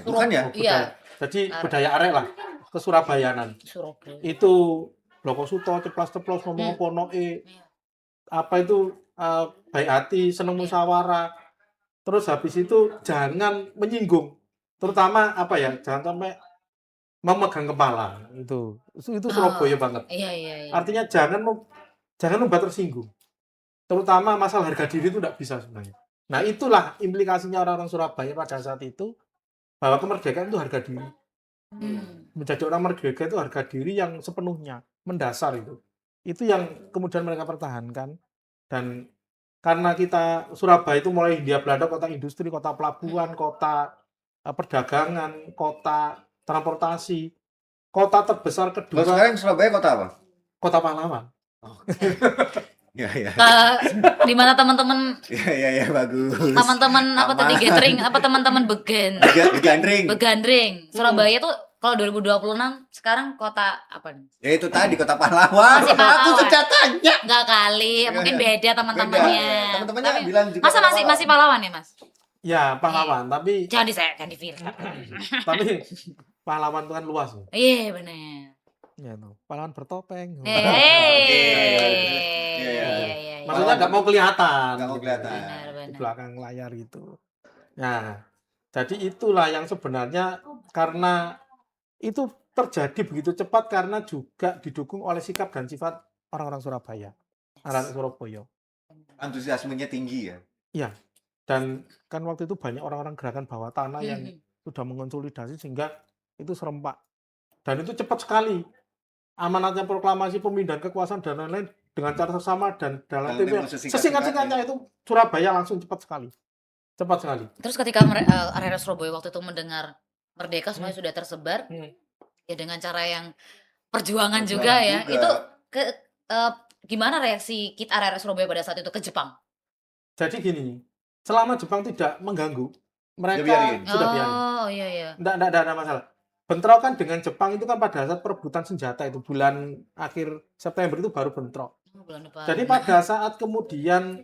Bukan ya? Iya. Jadi Arek. budaya arek lah, kesurabayanan. Surabaya. Itu Bloko Suto, ceplas-ceplos ngomong ponoke. Apa itu baik hati, seneng musyawarah. Terus habis itu jangan menyinggung. Terutama apa ya? Jangan sampai memegang kepala. Itu Surabaya banget. Iya. Artinya jangan membuat tersinggung. Terutama masalah harga diri itu tidak bisa sebenarnya. Nah, itulah implikasinya orang-orang Surabaya pada saat itu, bahwa kemerdekaan itu harga diri. Menjadi orang merdeka itu harga diri yang sepenuhnya mendasar itu. Itu yang kemudian mereka pertahankan. Dan karena kita Surabaya itu mulai Hindia Belanda, kota industri, kota pelabuhan, kota perdagangan, kota transportasi, kota terbesar kedua. Kalau sekarang Surabaya kota apa? Kota pahlawan. Ya. Di mana teman-teman Ya, bagus. teman-teman apa tadi Aman. gathering apa teman-teman Digandring. begandring. Surabaya tuh kalau 2026 sekarang kota apa nih? Ya itu tadi kota pahlawan. Masih pahlawan. Aku sudah tanya. Enggak kali, mungkin beda teman-temannya. Teman-temannya Tapi bilang juga masa pahlawan. masih pahlawan ya, Mas? Ya, pahlawan, tapi Jangan di-film. pahlawan itu kan luas. Iya, benar. Ya, pahlawan bertopeng. Iya. Maksudnya nggak mau kelihatan. Nggak mau kelihatan. Di belakang layar gitu. Nah, jadi itulah yang sebenarnya karena itu terjadi begitu cepat karena juga didukung oleh sikap dan sifat orang-orang Surabaya, anak Surabaya. Antusiasmenya tinggi ya. Iya. Dan kan waktu itu banyak orang-orang gerakan bawah tanah yang sudah mengonsolidasi sehingga itu serempak. Dan itu cepat sekali. Amanatnya proklamasi pemindahan kekuasaan dan lain-lain dengan cara seksama dan dalam tempo yang sesingkat-singkatnya itu Surabaya langsung cepat sekali. Cepat sekali. Terus ketika area Surabaya waktu itu mendengar merdeka semuanya sudah tersebar, ya dengan cara yang perjuangan juga ya. Itu gimana reaksi kita area Surabaya pada saat itu ke Jepang? Jadi gini, selama Jepang tidak mengganggu, mereka sudah biarin. Oh iya. Nggak ada masalah. Bentrokan dengan Jepang itu kan pada saat perebutan senjata itu bulan akhir September itu baru bentrok. Bulan depan. Jadi pada saat kemudian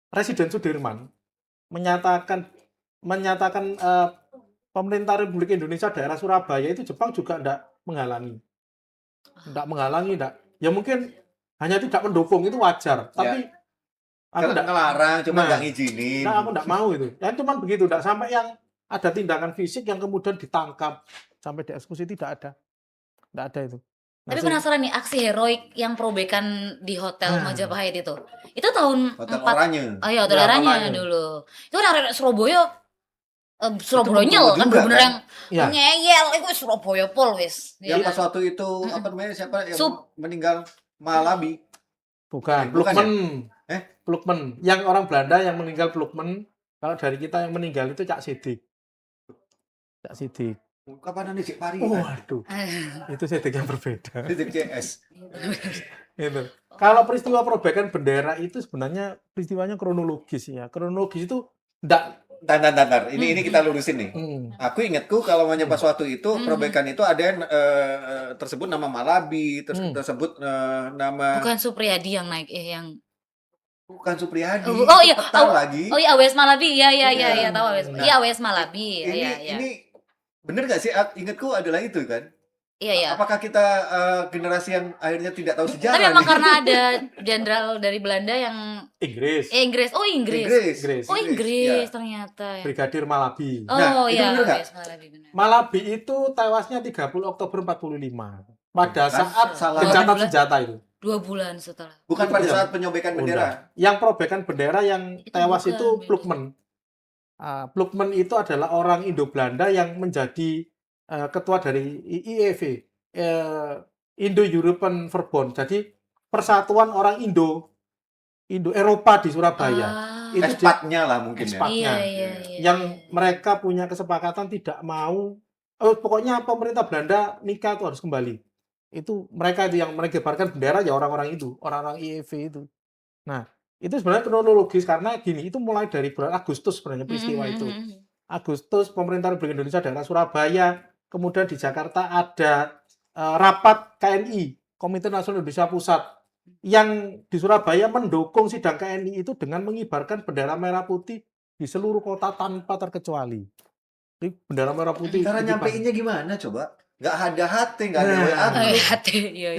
Presiden Sudirman menyatakan pemerintah Republik Indonesia daerah Surabaya itu Jepang juga tidak menghalangi. Ya mungkin hanya tidak mendukung itu wajar, tapi aku nggak ngelarang, cuma nggak ngizinin. Nah, aku nggak mau itu. Ya cuma begitu, tidak sampai yang ada tindakan fisik yang kemudian ditangkap sampai dieksekusi, tidak ada itu. Tapi penasaran nih aksi heroik yang perobekan di Hotel Majapahit itu tahun Hotel 4. Oranye. Oh iya, Hotel Oranye dulu. Itu kan area Surabaya Surabaya kan bener-bener yang ngeyel, itu Surabaya pol wis. Yang pas waktu itu apa namanya siapa yang meninggal Malabi? Bukan, Plukmen. Yang orang Belanda yang meninggal Plukmen. Kalau dari kita yang meninggal itu Cak Sidik. Kapan nih Cik Pari? Waduh. Itu Sidik yang berbeda. Sidik CS. Itu. Kalau peristiwa perobekan bendera itu sebenarnya peristiwanya kronologis ya. Kronologis itu enggak. Tantar. Ini kita lurusin nih. Aku ingatku kalau pas waktu itu perobekan itu ada yang tersebut nama Malabi, tersebut nama. Bukan Supriyadi yang naik yang. Bukan Supriyadi. Oh iya. Lagi. Oh iya, AWS Malabi. Iya, tahu AWS. Iya, AWS Malabi. Ini Bener nggak sih? Ingatku adalah itu kan. Iya ya. Apakah kita generasi yang akhirnya tidak tahu Tapi sejarah emang nih? karena ada jenderal dari Belanda yang Inggris, Inggris. Oh, Inggris. Inggris. Oh, ya. Inggris ternyata ya. Brigadir Malabi. Nah, Oh itu iya, bener nggak? yes, malah lebih benar. Malabi itu tewasnya 30 Oktober 45. Pada Kan saat salah. gencatan 2 bulan. senjata itu. 2 bulan setelah. Bukan Itu pada bener. saat penyobekan bendera. Yang perobekan bendera yang Itu tewas bukan, itu beda. Plukman. Plukman itu adalah orang Indo-Belanda yang menjadi ketua dari IEV, Indo-European Verbond. Jadi persatuan orang Indo-Eropa di Surabaya. Itu Ekspatnya lah mungkin ya. Ekspatnya. Iya. Yang mereka punya kesepakatan tidak mau, pokoknya pemerintah Belanda nikah itu harus kembali. Itu mereka itu yang mengibarkan bendera ya orang-orang itu, orang-orang IEV itu. Nah, itu sebenarnya kronologis karena gini, itu mulai dari bulan Agustus sebenarnya peristiwa itu. Agustus pemerintah Republik Indonesia daerah Surabaya, kemudian di Jakarta ada rapat KNI, Komite Nasional Indonesia Pusat, yang di Surabaya mendukung sidang KNI itu dengan mengibarkan bendera merah putih di seluruh kota tanpa terkecuali. Jadi bendera merah putih. Cara dikibarkan. nyampeinnya gimana coba? Nggak ada hati, nggak ada Nah. WA. Hati. Iya.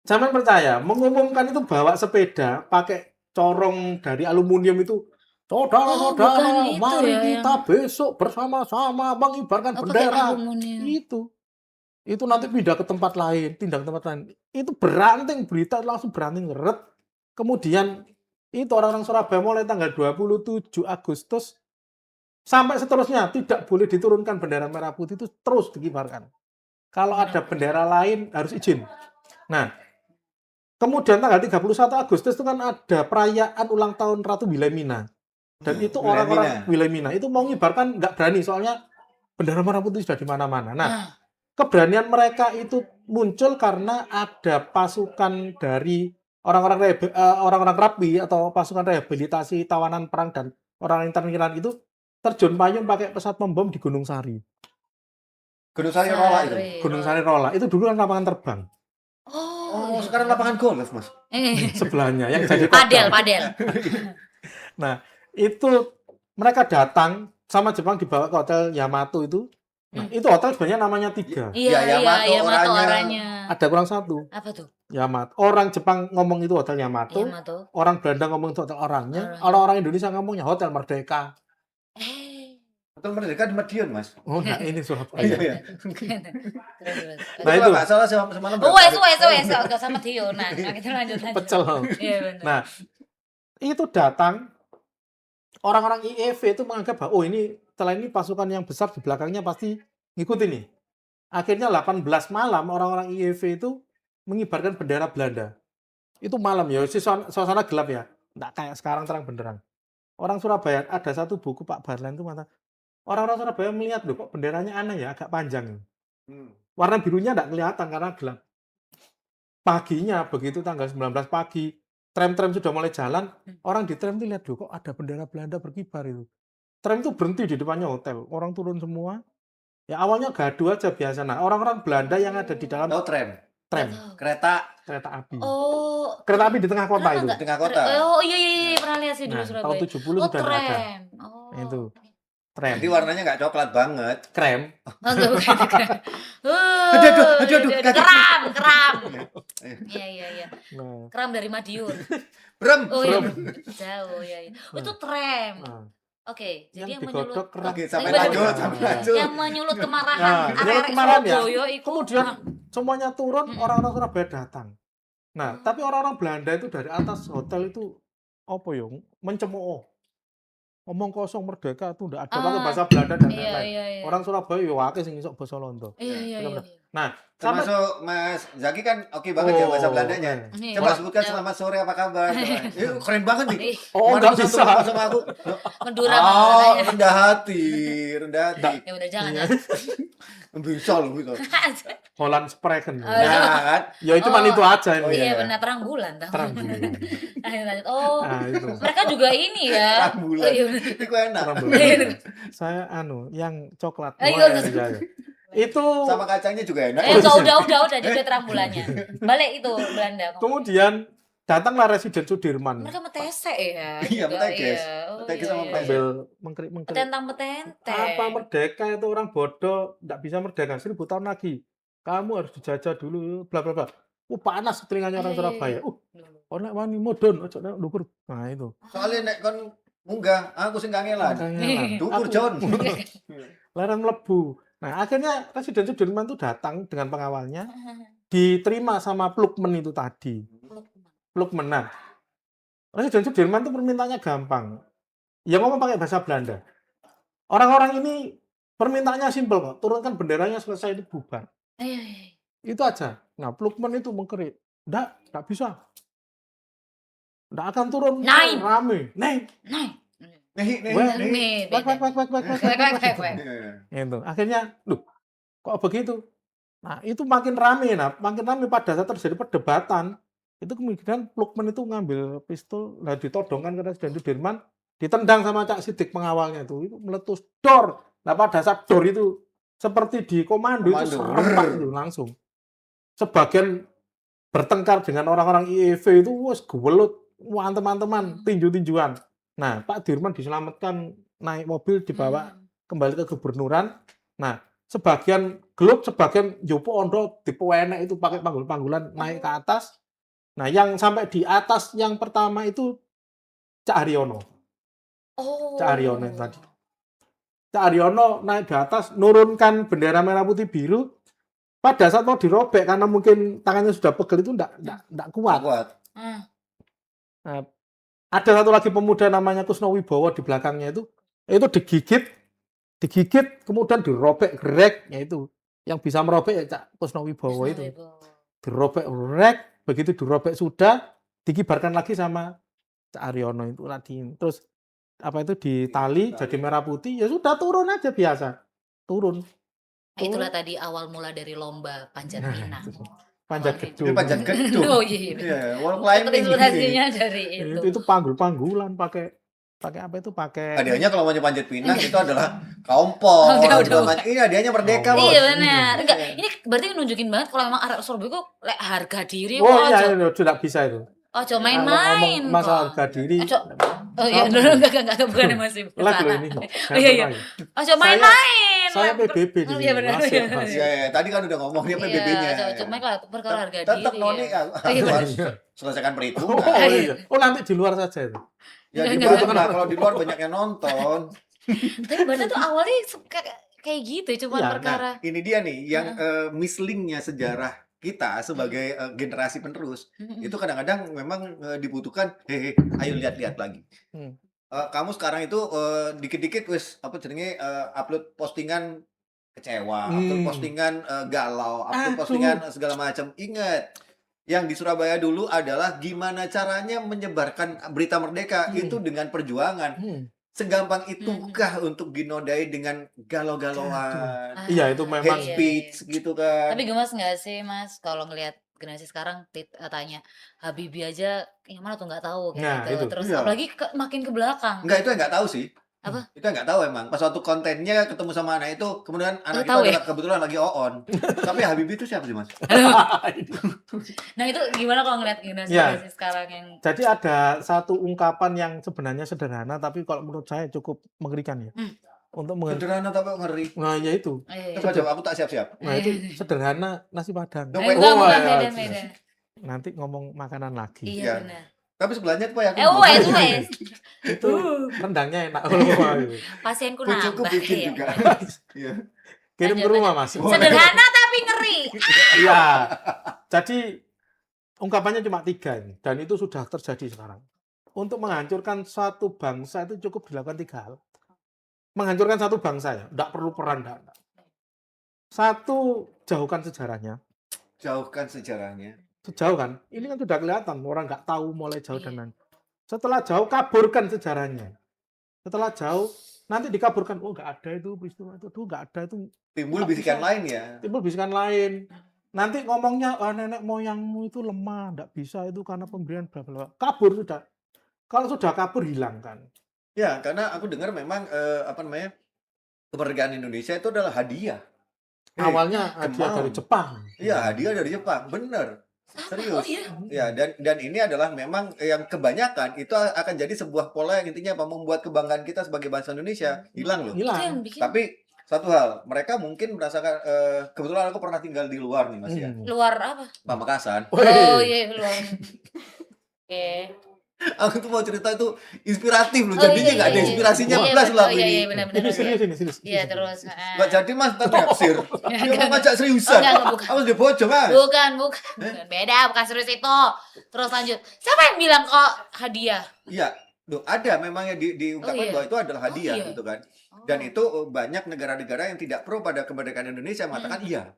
Jangan percaya, mengumumkan itu bawa sepeda pakai corong dari aluminium itu. Saudara-saudara, bukan itu mari ya, kita besok bersama-sama mengibarkan Oh, pakai bendera. aluminium. Itu nanti pindah ke tempat lain, tindak ke tempat lain. Itu beranting, berita langsung beranting, ret. Kemudian itu orang-orang Surabaya mulai tanggal 27 Agustus sampai seterusnya tidak boleh diturunkan bendera merah putih itu terus dikibarkan. Kalau ada bendera lain harus izin. Nah, kemudian tanggal 31 Agustus itu kan ada perayaan ulang tahun Ratu Wilhelmina. Dan itu orang-orang Wilhelmina itu mau ngibarkan nggak berani soalnya bendera merah putih sudah di mana-mana. Nah, keberanian mereka itu muncul karena ada pasukan dari orang-orang Rapi atau pasukan rehabilitasi tawanan perang dan orang interniran itu terjun payung pakai pesawat pembom di Gunung Sari. Gunung Sari Rola itu. Gunung Sari Rola itu dulu kan lapangan terbang. Oh, sekarang lapangan golf, Mas. Sebelahnya yang jadi Padel. Nah, itu mereka datang sama Jepang dibawa ke hotel Yamato itu. Nah, itu hotel sebenarnya namanya 3. Iya, Yamato orangnya. Ada kurang 1. Apa tuh? Yamato. Orang Jepang ngomong itu hotel Yamato. Yamato. Orang Belanda ngomong itu hotel orangnya. Orang-orang Indonesia ngomongnya hotel Merdeka. Hotel Merdeka di Madiun, Mas. Oh, nah ini Surabaya. Iya. Nah, itu. Nggak salah semalam. Wes, enggak sama Dio. Nah, kita lanjut. Pecel. Iya, benar. Nah, itu datang orang-orang IEV itu menganggap bahwa ini setelah ini pasukan yang besar di belakangnya pasti ngikutin nih. Akhirnya 18 malam orang-orang IEV itu mengibarkan bendera Belanda. Itu malam ya, suasana gelap ya. Nggak kayak sekarang terang benderang. Orang Surabaya, ada satu buku Pak Barlan itu mengatakan, orang-orang Surabaya melihat loh kok benderanya aneh ya, agak panjang. Warna birunya nggak kelihatan karena gelap. Paginya, begitu tanggal 19 pagi, tram-tram sudah mulai jalan, orang di tram itu lihat loh kok ada bendera Belanda berkibar itu. Tram itu berhenti di depannya hotel, orang turun semua. Ya awalnya gaduh aja biasa. Nah, orang-orang Belanda yang ada di dalam tram. Kereta api. Oh, Kereta api di tengah kota itu. Di tengah kota. Oh iya, pernah lihat sih dulu Nah, Surabaya. tahun 70 sudah ada. Tram. Oh. Itu. Tram. Jadi warnanya nggak coklat banget. Krem. Enggak bukan. Aduh, Keram. Iya. Nah, Keram dari Madiun. Brem. Oh iya. Jauh ya. Itu tram. nah. Oke, jadi yang digodok menyulut keram. Oke, sampai Iya, lanjut, bener. sampai lanjut. yang menyulut kemarahan Nah, arek-arek menyulut kemarahan ya. Surabaya itu Kemudian semuanya turun, orang-orang Surabaya datang. Nah, Hmm. tapi orang-orang Belanda itu dari atas hotel itu apa ya? Mencemooh. Ngomong kosong merdeka tuh enggak ada pakai bahasa Belanda dan lain-lain. Iya. Orang Surabaya ya akeh sing iso basa Londo. Iya. Nah, sampai Termasuk Mas Zaki kan oke banget ya bahasa Belandanya. Iya. Coba sebutkan selamat sore apa kabar. Keren banget nih. Ih, oh Kemarin enggak satu bisa. sama aku. Madura Oh, makanya. rendah hati. Ya udah jangan. Iya. Bisa loh gitu. Holland Spreken. Oh, Nah, kan. Ya cuma itu aja ini. Iya benar terang bulan tahu. Terang bulan. Lanjut. Oh, Nah, itu. mereka juga ini ya. Terang bulan. Oh, iya benar. Itu enak. Terang bulan. Saya yang coklat. Ayo, Wah, ya. Itu Sama kacangnya juga enak. Enggak udah jadi terang bulannya. Balik itu Belanda. kemudian datanglah Residen Sudirman. Mereka metesek ya Iya, juga, meteges. iya. Oh, Meteges iya, sama iya, metesek. Ambil iya. mengkrik-mengkrik. Petentang-petenteng. Apa merdeka itu orang bodoh, nggak bisa merdeka 1000 tahun lagi. Kamu harus dijajah dulu, bla bla bla. Panas telinganya orang Iya, iya, Surabaya. iya. Nek wani mudun, ojo nek ndukur. Nah itu. Soalnya nek kon munggah, aku sing kangelan. Kangelan. Dukur Aku- John. Larang mlebu. Nah, akhirnya Residen Sudirman itu datang dengan pengawalnya, diterima sama Plukmen itu tadi. Plukmen. Nah, Residen Sudirman itu permintaannya gampang. Ya ngomong pakai bahasa Belanda. Orang-orang ini permintaannya simpel kok. Turunkan benderanya selesai itu bubar. Iya, iya. Itu aja. Nah, Plukmen itu mengkerik. Nggak bisa. Nggak akan turun. Naik. Rame. Naik. Nah, Nih, Wah, nih, Wek, wek, wek, wek, wek, wek, Wek, wek, wek. Itu. Akhirnya, loh, kok begitu? Nah, itu makin rame. Nah, makin rame pada saat terjadi perdebatan. Itu kemudian Plukmen itu ngambil pistol, nah ditodongkan ke Residen Sudirman, ditendang sama Cak Sidik pengawalnya itu meletus dor. Nah, pada saat dor itu seperti di komando. Itu Komando. serempak itu langsung. Sebagian bertengkar dengan orang-orang IEV itu wes gewelut, wah teman-teman tinju-tinjuan. Nah, Pak Dirman diselamatkan naik mobil dibawa kembali ke gubernuran. Nah, sebagian gelut, sebagian Jopo Ondo dipewenek itu pakai panggul-panggulan naik ke atas. Nah, yang sampai di atas yang pertama itu Cak Haryono. Oh. Cak Haryono yang tadi. Cak Haryono naik di atas, nurunkan bendera merah putih biru. Pada saat mau dirobek karena mungkin tangannya sudah pegel itu enggak kuat. Kuat. Nah, ada satu lagi pemuda namanya Kusno Wibowo di belakangnya itu digigit, kemudian dirobek gerek, yaitu yang bisa merobek ya Cak Kusno Wibowo itu. Dirobek gerek, begitu dirobek sudah dikibarkan lagi sama Cak Haryono itu tadi. Terus apa itu ditali jadi merah putih, ya sudah turun aja biasa. Turun. Nah, itulah tadi awal mula dari lomba panjat pinang. Panjat Ini gedung. panjat gedung. Oh iya. Iya, wall Itu climbing. inspirasinya dari itu. Itu panggul-panggulan pakai apa itu pakai Hadiahnya kalau mau panjat pinang itu adalah kompor. Udah. Ini hadiahnya merdeka, Bos. Iya benar. Enggak, ini berarti nunjukin banget kalau emang arek Surabaya kok lek harga diri Oh kok iya, aja. itu tidak bisa itu. Ojo Kalau main-main ngomong masalah kok. harga diri. Ojo. Oh iya, enggak bukan masih. Lag loh ini. Oh iya, iya. Ojo main-main. Saya PBB di Oh, sini. iya benar. Masuk, Iya, masuk. Iya, iya, tadi kan udah ngomong dia PBB-nya. Iya, cuma kalau perkara harga diri. Tetap Noni ya. aku harus selesaikan Oh, perhitungan. iya. Oh nanti di luar saja itu. Ya di Enggak, luar lah, kalau di luar banyak yang nonton. Tapi berarti tuh awalnya kayak gitu, cuma Iya, perkara. Nah, ini dia nih yang mislingnya sejarah kita sebagai generasi penerus. Itu kadang-kadang memang dibutuhkan hehe, ayo lihat-lihat lagi. Kamu sekarang itu dikit-dikit wis apa jenenge upload postingan kecewa, upload postingan galau, upload postingan segala macam. Ingat, yang di Surabaya dulu adalah gimana caranya menyebarkan berita merdeka itu dengan perjuangan. Segampang itukah untuk dinodai dengan galau-galauan, Iya itu memang. hate speech gitu kan? Tapi gemas nggak sih Mas kalau ngelihat generasi sekarang tanya Habibie aja yang mana tuh nggak tahu kayak Nah, gitu. itu. Terus Iya. apalagi makin ke belakang. Enggak, itu yang nggak tahu sih. Apa? Itu yang nggak tahu emang. Pas waktu kontennya ketemu sama anak itu, kemudian anak itu tahu ya? adalah kebetulan lagi on. Tapi Habibie itu siapa sih, Mas? Nah itu gimana kalau ngelihat generasi Ya. sekarang yang Jadi ada satu ungkapan yang sebenarnya sederhana tapi kalau menurut saya cukup mengerikan ya. Untuk Sederhana tapi ngeri. Nah, ya itu. Coba aku tak siap-siap. Nah, itu sederhana nasi padang. Oh, enggak oh, bukan ya, beda. Nanti ngomong makanan lagi. Iya Iya. benar. Tapi sebelahnya tuh ya Wes. Itu rendangnya enak. Pasienku Kucuku nambah. bikin Iya. juga. Iya. Kirim ke rumah, Mas. Sederhana tapi ngeri. Iya. Jadi ungkapannya cuma 3 ini dan itu sudah terjadi sekarang. Untuk menghancurkan suatu bangsa itu cukup dilakukan 3 hal. Menghancurkan satu bangsa ya, enggak perlu perang, enggak. Satu, jauhkan sejarahnya. Jauhkan sejarahnya. Sejauh kan, ini kan sudah kelihatan orang nggak tahu mulai jauh dan lain. Setelah jauh kaburkan sejarahnya. Setelah jauh nanti dikaburkan, oh nggak ada itu peristiwa itu, nggak ada itu. Timbul Nggak bisikan bisa. lain ya. Timbul bisikan lain. Nanti ngomongnya nenek moyangmu itu lemah, nggak bisa itu karena pemberian bla bla bla. Kabur sudah. Kalau sudah kabur hilang kan. Ya, karena aku dengar memang apa namanya? Kemerdekaan Indonesia itu adalah hadiah. Awalnya hadiah Kemau. dari Jepang. Iya, hadiah dari Jepang, bener. Serius. Oh iya. Ya, dan ini adalah memang yang kebanyakan itu akan jadi sebuah pola yang intinya apa membuat kebanggaan kita sebagai bangsa Indonesia hilang loh. Itu yang Hilang. bikin Tapi satu hal, mereka mungkin merasakan kebetulan aku pernah tinggal di luar nih Mas ya. luar apa? Pamekasan. Oh Wih. iya luar. Oke. Aku tuh mau cerita itu inspiratif loh. Oh Jadinya iya nggak iya ada iya. inspirasinya Iya, plus lah oh iya ini. iya benar-benar. Ini serius ini, serius. Iya serius. terus. Nggak jadi Mas tadi naksir. Dia mau ngajak seriusan. Oh, enggak, bukan. Aku udah bocor Mas. Bukan. Beda, bukan serius itu. Terus lanjut. Siapa yang bilang kok hadiah? Iya, loh ada memang yang diungkapkan Oh, iya. bahwa itu adalah hadiah iya. gitu kan. Oh. Dan itu banyak negara-negara yang tidak pro pada kemerdekaan Indonesia mengatakan iya.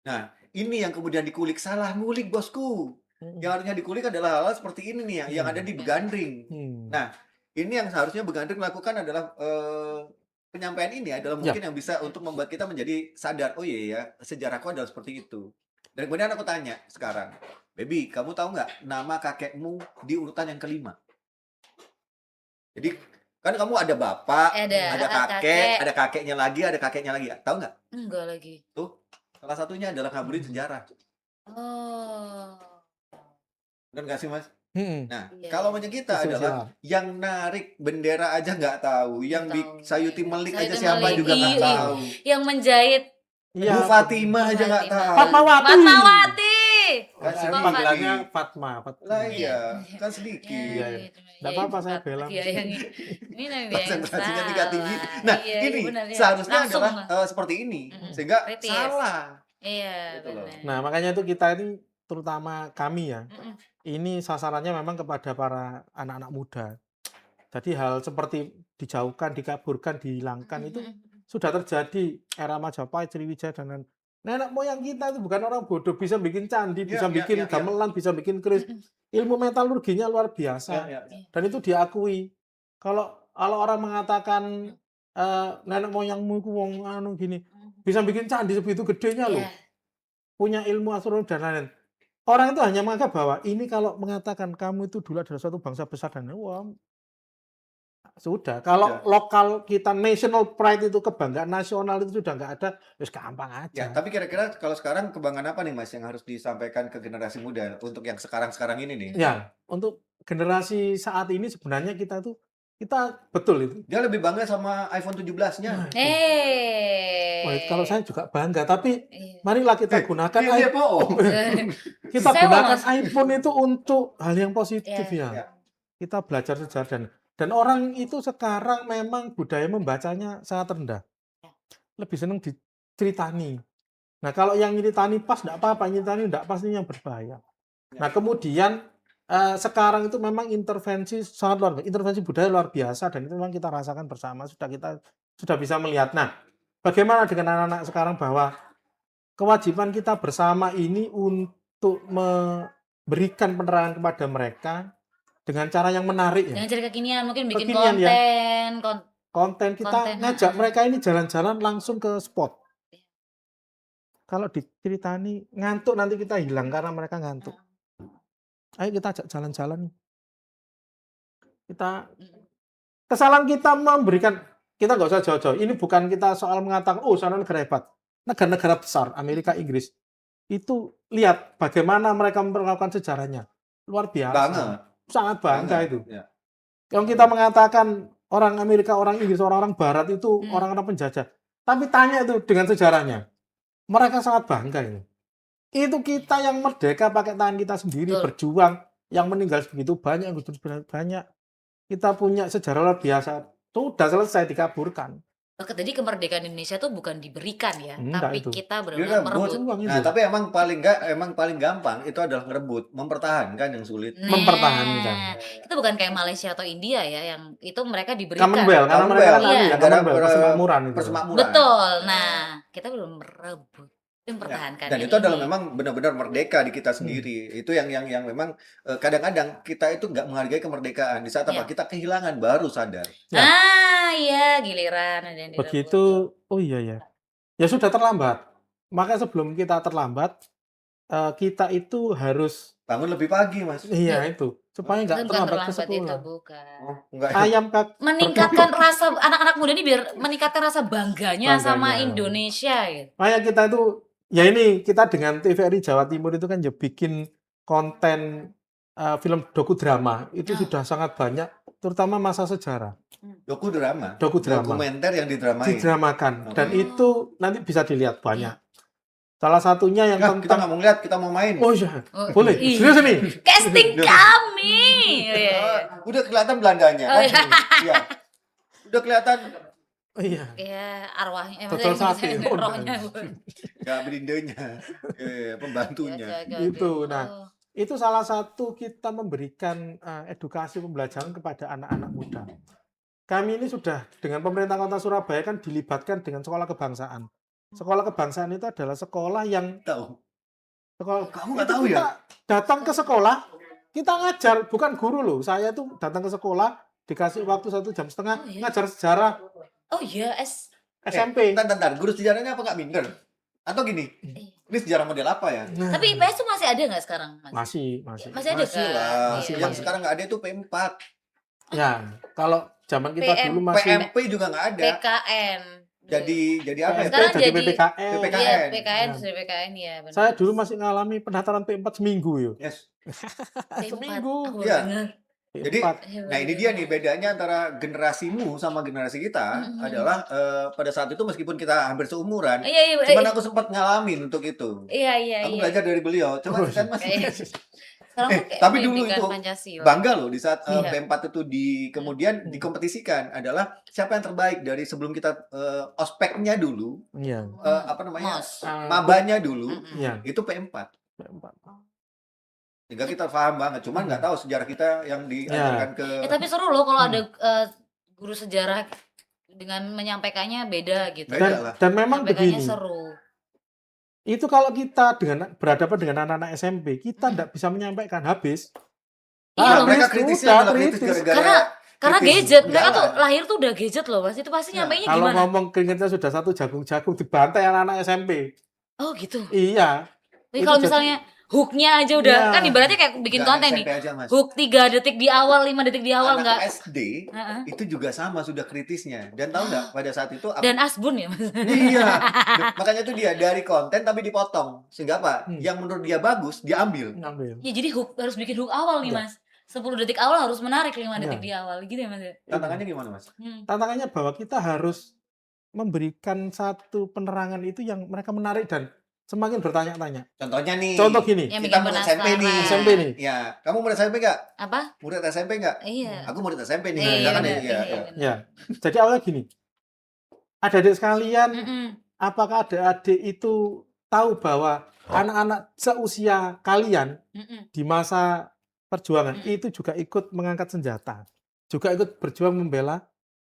Nah, ini yang kemudian dikulik salah ngulik bosku. Yang harusnya dikulik adalah hal-hal seperti ini nih yang ada di Begandring. Nah, ini yang seharusnya Begandring lakukan adalah penyampaian ini adalah mungkin yang bisa untuk membuat kita menjadi sadar, oh iya ya, sejarahku adalah seperti itu. Dan kemudian aku tanya sekarang, Baby, kamu tahu nggak nama kakekmu di urutan yang kelima? Jadi kan kamu ada bapak, ada kakek, ada kakeknya lagi, tahu nggak? Enggak lagi. Tuh, salah satunya adalah ngaburin sejarah. Oh. Benar nggak sih Mas? Nah, Iya, kalau iya. maunya kita Sesuai adalah yang narik bendera aja nggak tahu, yang Tahu. Sayuti Melik aja Sayuti siapa Melik, juga nggak iya. tahu. Yang menjahit Iya. Bu Fatimah aja nggak tahu. Fatmawati. Fatmawati. Kan Kok sedikit. Panggilannya Fatma. Lah iya, kan sedikit. Iya, iya. Nggak apa-apa, saya bela. Iya, yang ini yang Konsentrasinya tingkat tinggi. salah. Nah, Iya, ini benar, iya. seharusnya Langsung adalah lah. seperti ini, Mm-mm. sehingga Kritis. salah. Iya, Gitu loh. benar. Nah, makanya itu kita ini terutama kami ya. Mm-mm. Ini sasarannya memang kepada para anak-anak muda. Jadi hal seperti dijauhkan, dikaburkan, dihilangkan itu Mm-mm. sudah terjadi era Majapahit, Sriwijaya dan lain. Nenek moyang kita itu bukan orang bodoh, bisa bikin candi, Iya, bisa iya, bikin iya, iya. gamelan, bisa bikin keris. Ilmu metalurginya luar biasa. Ya, ya. Dan itu diakui. Kalau orang mengatakan nenek moyangmu itu wong anu gini, bisa bikin candi sebegitu gedenya loh. Iya. Punya ilmu astronomi dan lain-lain. Orang itu hanya menganggap bahwa ini kalau mengatakan kamu itu dulu adalah suatu bangsa besar dan wah, sudah. Kalau lokal kita national pride itu kebanggaan nasional itu sudah nggak ada, terus gampang Ya, aja. tapi kira-kira kalau sekarang kebanggaan apa nih Mas yang harus disampaikan ke generasi muda untuk yang sekarang-sekarang ini nih? Ya, untuk generasi saat ini sebenarnya kita betul itu. Dia lebih bangga sama iPhone 17-nya. Wah, kalau saya juga bangga, tapi Iya. marilah kita gunakan Dia bohong. kita Sewa, gunakan Mas. iPhone itu untuk hal yang positif Iya. ya. Kita belajar sejarah dan orang itu sekarang memang budaya membacanya sangat rendah. Lebih senang diceritani. Nah, kalau yang nyeritani pas enggak apa-apa, nyeritani enggak pas ini yang berbahaya. Nah, kemudian sekarang itu memang intervensi sangat luar biasa, intervensi budaya luar biasa dan itu memang kita rasakan bersama, kita sudah bisa melihat. Nah, bagaimana dengan anak-anak sekarang bahwa kewajiban kita bersama ini untuk memberikan penerangan kepada mereka dengan cara yang menarik ya. Dengan cara kekinian mungkin bikin Kekinian, ya. konten. Konten kita ngajak mereka ini jalan-jalan langsung ke spot. Kalau diceritani ngantuk nanti kita hilang karena mereka ngantuk. Ayo kita ajak jalan-jalan. Kesalahan kita memberikan, kita nggak usah jauh-jauh. Ini bukan kita soal mengatakan, oh sana negara hebat. Negara-negara besar, Amerika, Inggris. Itu lihat bagaimana mereka melakukan sejarahnya. Luar biasa. Banget. Sangat bangga itu. Ya. Yang kita mengatakan orang Amerika, orang Inggris, orang-orang Barat itu orang-orang penjajah. Tapi tanya itu dengan sejarahnya. Mereka sangat bangga ini. Itu kita yang merdeka pakai tangan kita sendiri, berjuang, yang meninggal begitu banyak, yang gugur banyak. Kita punya sejarah luar biasa. Sudah selesai dikaburkan. Jadi kemerdekaan Indonesia tuh bukan diberikan ya, Enggak tapi itu. kita Dia benar-benar rebut. merebut. Nah, tapi emang paling gampang itu adalah ngerebut, mempertahankan yang sulit. Mempertahankan. Itu bukan kayak Malaysia atau India ya, yang itu mereka diberikan. Commonwealth, karena mereka kan Iya. persemakmuran itu. Persemakmuran. Betul. Nah, kita belum merebut, mempertahankan. Dan itu adalah memang benar-benar merdeka di kita sendiri. Itu yang memang kadang-kadang kita itu nggak menghargai kemerdekaan. Di saat apa? Kita kehilangan baru sadar. Iya, giliran ada yang direbut. Begitu, oh iya ya. Ya sudah terlambat. Maka sebelum kita terlambat, kita itu harus bangun lebih pagi, Mas. Iya itu, supaya nggak Itu bukan terlambat ke terlambat itu, sekolah. bukan. Oh, enggak. Ayam Meningkatkan rasa anak-anak muda ini biar meningkatkan rasa bangganya sama Bangganya. Indonesia gitu. Makanya kita itu, ya ini kita dengan TVRI Jawa Timur itu kan ya bikin konten film dokudrama itu Oh. sudah sangat banyak, terutama masa sejarah, Dokudrama. dokudrama Dokumenter yang didramain. didramakan, dan Oh. itu nanti bisa dilihat banyak. Salah satunya yang Nah, kita tentang nggak mau ngeliat, kita mau main. oh iya, Oh, boleh, ih. serius ini. Casting kami. Oh, iya, iya. Udah kelihatan Belandanya. Oh, iya. Iya. Udah kelihatan Oh iya, Ya arwahnya, Dodol sate. Oh, rohnya. nggak berindenya, pembantunya. Gitu. Nah, itu salah satu kita memberikan edukasi pembelajaran kepada anak-anak muda. Kami ini sudah dengan pemerintah Kota Surabaya kan dilibatkan dengan sekolah kebangsaan. Sekolah kebangsaan itu adalah sekolah yang Tahu. Kamu nggak itu tahu kita ya? datang ke sekolah, kita ngajar, bukan guru loh. Saya tuh datang ke sekolah, dikasih waktu 1,5 jam, Oh, iya. ngajar sejarah Oh iya, SMP. Bentar. Guru sejarahnya apa nggak minder? Atau gini, ini sejarah model apa ya? Nah, Tapi IPS tuh masih ada nggak sekarang, Mas? masih. Masih ada Masih kan? lah. Masih, Yang masih. sekarang nggak ada itu P4. Ya, kalau zaman kita PM. dulu masih PMP juga nggak ada. PKN. Jadi apa ya? Sekarang jadi jadi PPKN. PPKN. Iya, PKN, Ya. sudah PKN ya. Benar. Saya dulu masih ngalami pendaftaran P4 seminggu yuk. Yes. P4. seminggu. Aku Iya. dengar. Jadi, P4. nah ini dia nih bedanya antara generasimu sama generasi kita Mm-mm. adalah pada saat itu meskipun kita hampir seumuran, Iya, cuman aku sempat ngalamin untuk itu. Iya. Aku belajar dari beliau, cuman Oh, kan masih Iya. Sekarang tuh kayak tapi dulu pendidikan itu Pancasila. bangga loh di saat Iya. P4 itu kemudian dikompetisikan adalah siapa yang terbaik dari sebelum kita ospeknya dulu, Iya. apa namanya, Mos. mabanya dulu, Mm-mm. Iya. itu P4. P4. Sehingga kita paham banget, cuman nggak tahu sejarah kita yang diajarkan ke Tapi seru loh kalau ada guru sejarah dengan menyampaikannya beda gitu. Beda lah. Dan memang Menyampaikannya begini, seru. itu kalau kita berhadapan dengan anak-anak SMP, kita tidak bisa menyampaikan habis. Iya Nah, loh, mereka Habis, kritisnya udah adalah kritis kritis. gara-gara Karena kritis. gadget, mereka Jalan. tuh lahir tuh udah gadget loh, Mas. Itu pasti Ya, nyampainya Kalau gimana? ngomong keringetnya sudah satu jagung-jagung dibantai anak-anak SMP. Oh gitu. Iya. Tapi Itu kalau jadi- misalnya hooknya aja udah, Iya. kan ibaratnya kayak bikin Nggak konten nih. SMP aja, Mas. Hook 3 detik di awal, 5 detik di awal Anak enggak. SD Heeh. itu juga sama sudah kritisnya. Dan tahu nggak pada saat itu Dan asbun ya, Mas. iya. Makanya itu dia dari konten tapi dipotong. Sehingga apa? Hmm. Yang menurut dia bagus dia ambil. Ngambil. Ya jadi hook harus bikin hook awal nih, Iya. Mas. 10 detik awal harus menarik, 5 Iya. detik di awal. Gitu ya, Mas. Tantangannya gimana, Mas? Tantangannya bahwa kita harus memberikan satu penerangan itu yang mereka menarik dan semakin bertanya-tanya. Contohnya nih. Contoh gini, Yang Kita bikin murid SMP nih. penasaran. SMP nih. Ya, kamu murid SMP nggak? Apa? Murid SMP nggak? Iya. Aku murid SMP nih. Iya, Jangan benar. ya. Iya. Ya, jadi awalnya gini. Adik-adik sekalian, Mm-mm. apakah adik-adik itu tahu bahwa anak-anak seusia kalian Mm-mm. di masa perjuangan itu juga ikut mengangkat senjata, juga ikut berjuang membela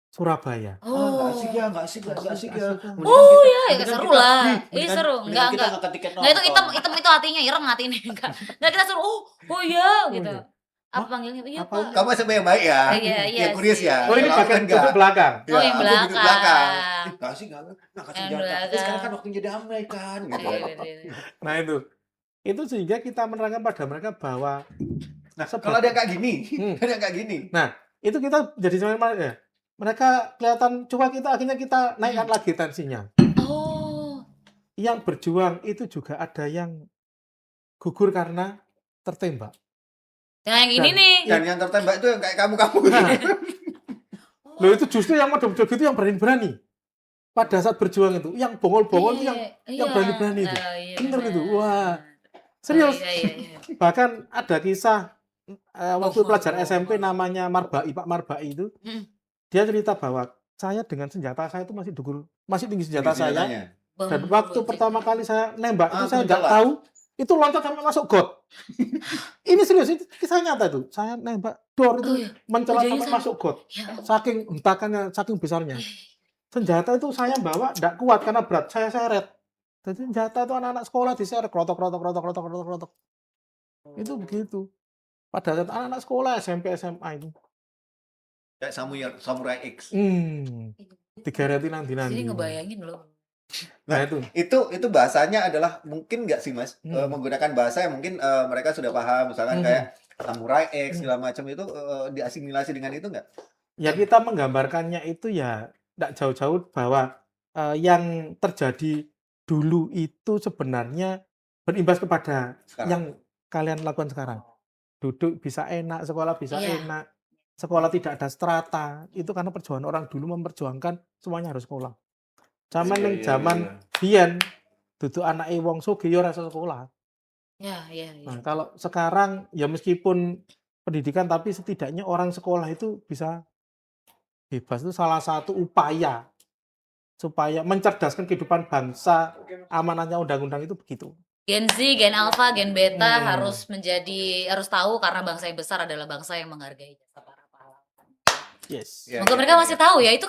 Surabaya. nggak Oh. asik ya, nggak asik ya. Asik. Oh ya, seru lah. Iya seru. Enggak, Enggak. nggak tiket Nggak itu nonton. hitam itu hatinya ireng hati ini. Enggak kita suruh oh iya gitu. iya. Apa panggilnya? Iya, Apa Pak. itu? Kamu SMP yang baik ya? Iya, iya Yang kurios sih. ya? Oh ini Kalau aku bagian kan nggak. duduk belakang. Oh, yang aku duduk belakang. Nggak asik, nggak angkat Yang senjata. belakang. Tapi sekarang kan waktunya damai kan. Gitu. Iya, iya. Nah itu sehingga kita menerangkan pada mereka bahwa Nah, kalau ada kayak gini, ada kayak gini. itu kita jadi semakin ya. Mereka kelihatan coba kita akhirnya kita naikkan lagi tensinya. Oh. Yang berjuang itu juga ada yang gugur karena tertembak. Nah, yang ini Dan- nih. Dan yang tertembak itu yang kayak kamu-kamu. Nah, loh itu justru yang model-model gitu yang berani-berani. Pada saat berjuang itu, yang bongol-bongol itu yang berani-berani itu. Iya, Bener benar. itu. Wah, serius. Iya. Bahkan ada kisah waktu Oh. pelajar SMP namanya Marbai, Pak Marbai itu. Mm. Dia cerita bahwa saya dengan senjata saya itu masih tinggi senjata saya. Senjatanya. Dan waktu pertama kali saya nembak itu saya nggak telat. tahu itu loncat sampai masuk got. Ini serius, itu kisah nyata tuh. Saya nembak dor itu Oh, iya. mencelat Ujungnya sampai sama. masuk got. Ya. Saking hentakannya, saking besarnya. Senjata itu saya bawa nggak kuat karena berat, saya seret. Jadi senjata itu anak-anak sekolah diseret krotok. Itu begitu. Pada saat anak-anak sekolah SMP SMA itu. Kayak Samurai X. Digareti nanti. Jadi ngebayangin loh. Nah itu. Itu bahasanya adalah mungkin nggak sih Mas menggunakan bahasa yang mungkin mereka sudah paham, misalkan kayak Samurai X segala macam itu diasimilasi dengan itu nggak? Ya kita menggambarkannya itu ya tidak jauh-jauh bahwa yang terjadi dulu itu sebenarnya berimbas kepada Sekarang. yang kalian lakukan sekarang. Duduk bisa enak, sekolah bisa Iya. enak, sekolah tidak ada strata. Itu karena perjuangan orang dulu memperjuangkan semuanya harus sekolah. Zaman Iya, yang iya, zaman iya. biyen duduk anake wong sugih ya ora iso sekolah. Ya, ya, Nah, ya. kalau sekarang ya meskipun pendidikan tapi setidaknya orang sekolah itu bisa bebas. Itu salah satu upaya supaya mencerdaskan kehidupan bangsa. Amanatnya undang-undang itu begitu. Gen Z, Gen Alpha, Gen Beta Hmm. harus tahu karena bangsa yang besar adalah bangsa yang menghargai jasa para pahlawan. Yes. Iya, Semoga iya, mereka iya, masih iya. tahu ya. Itu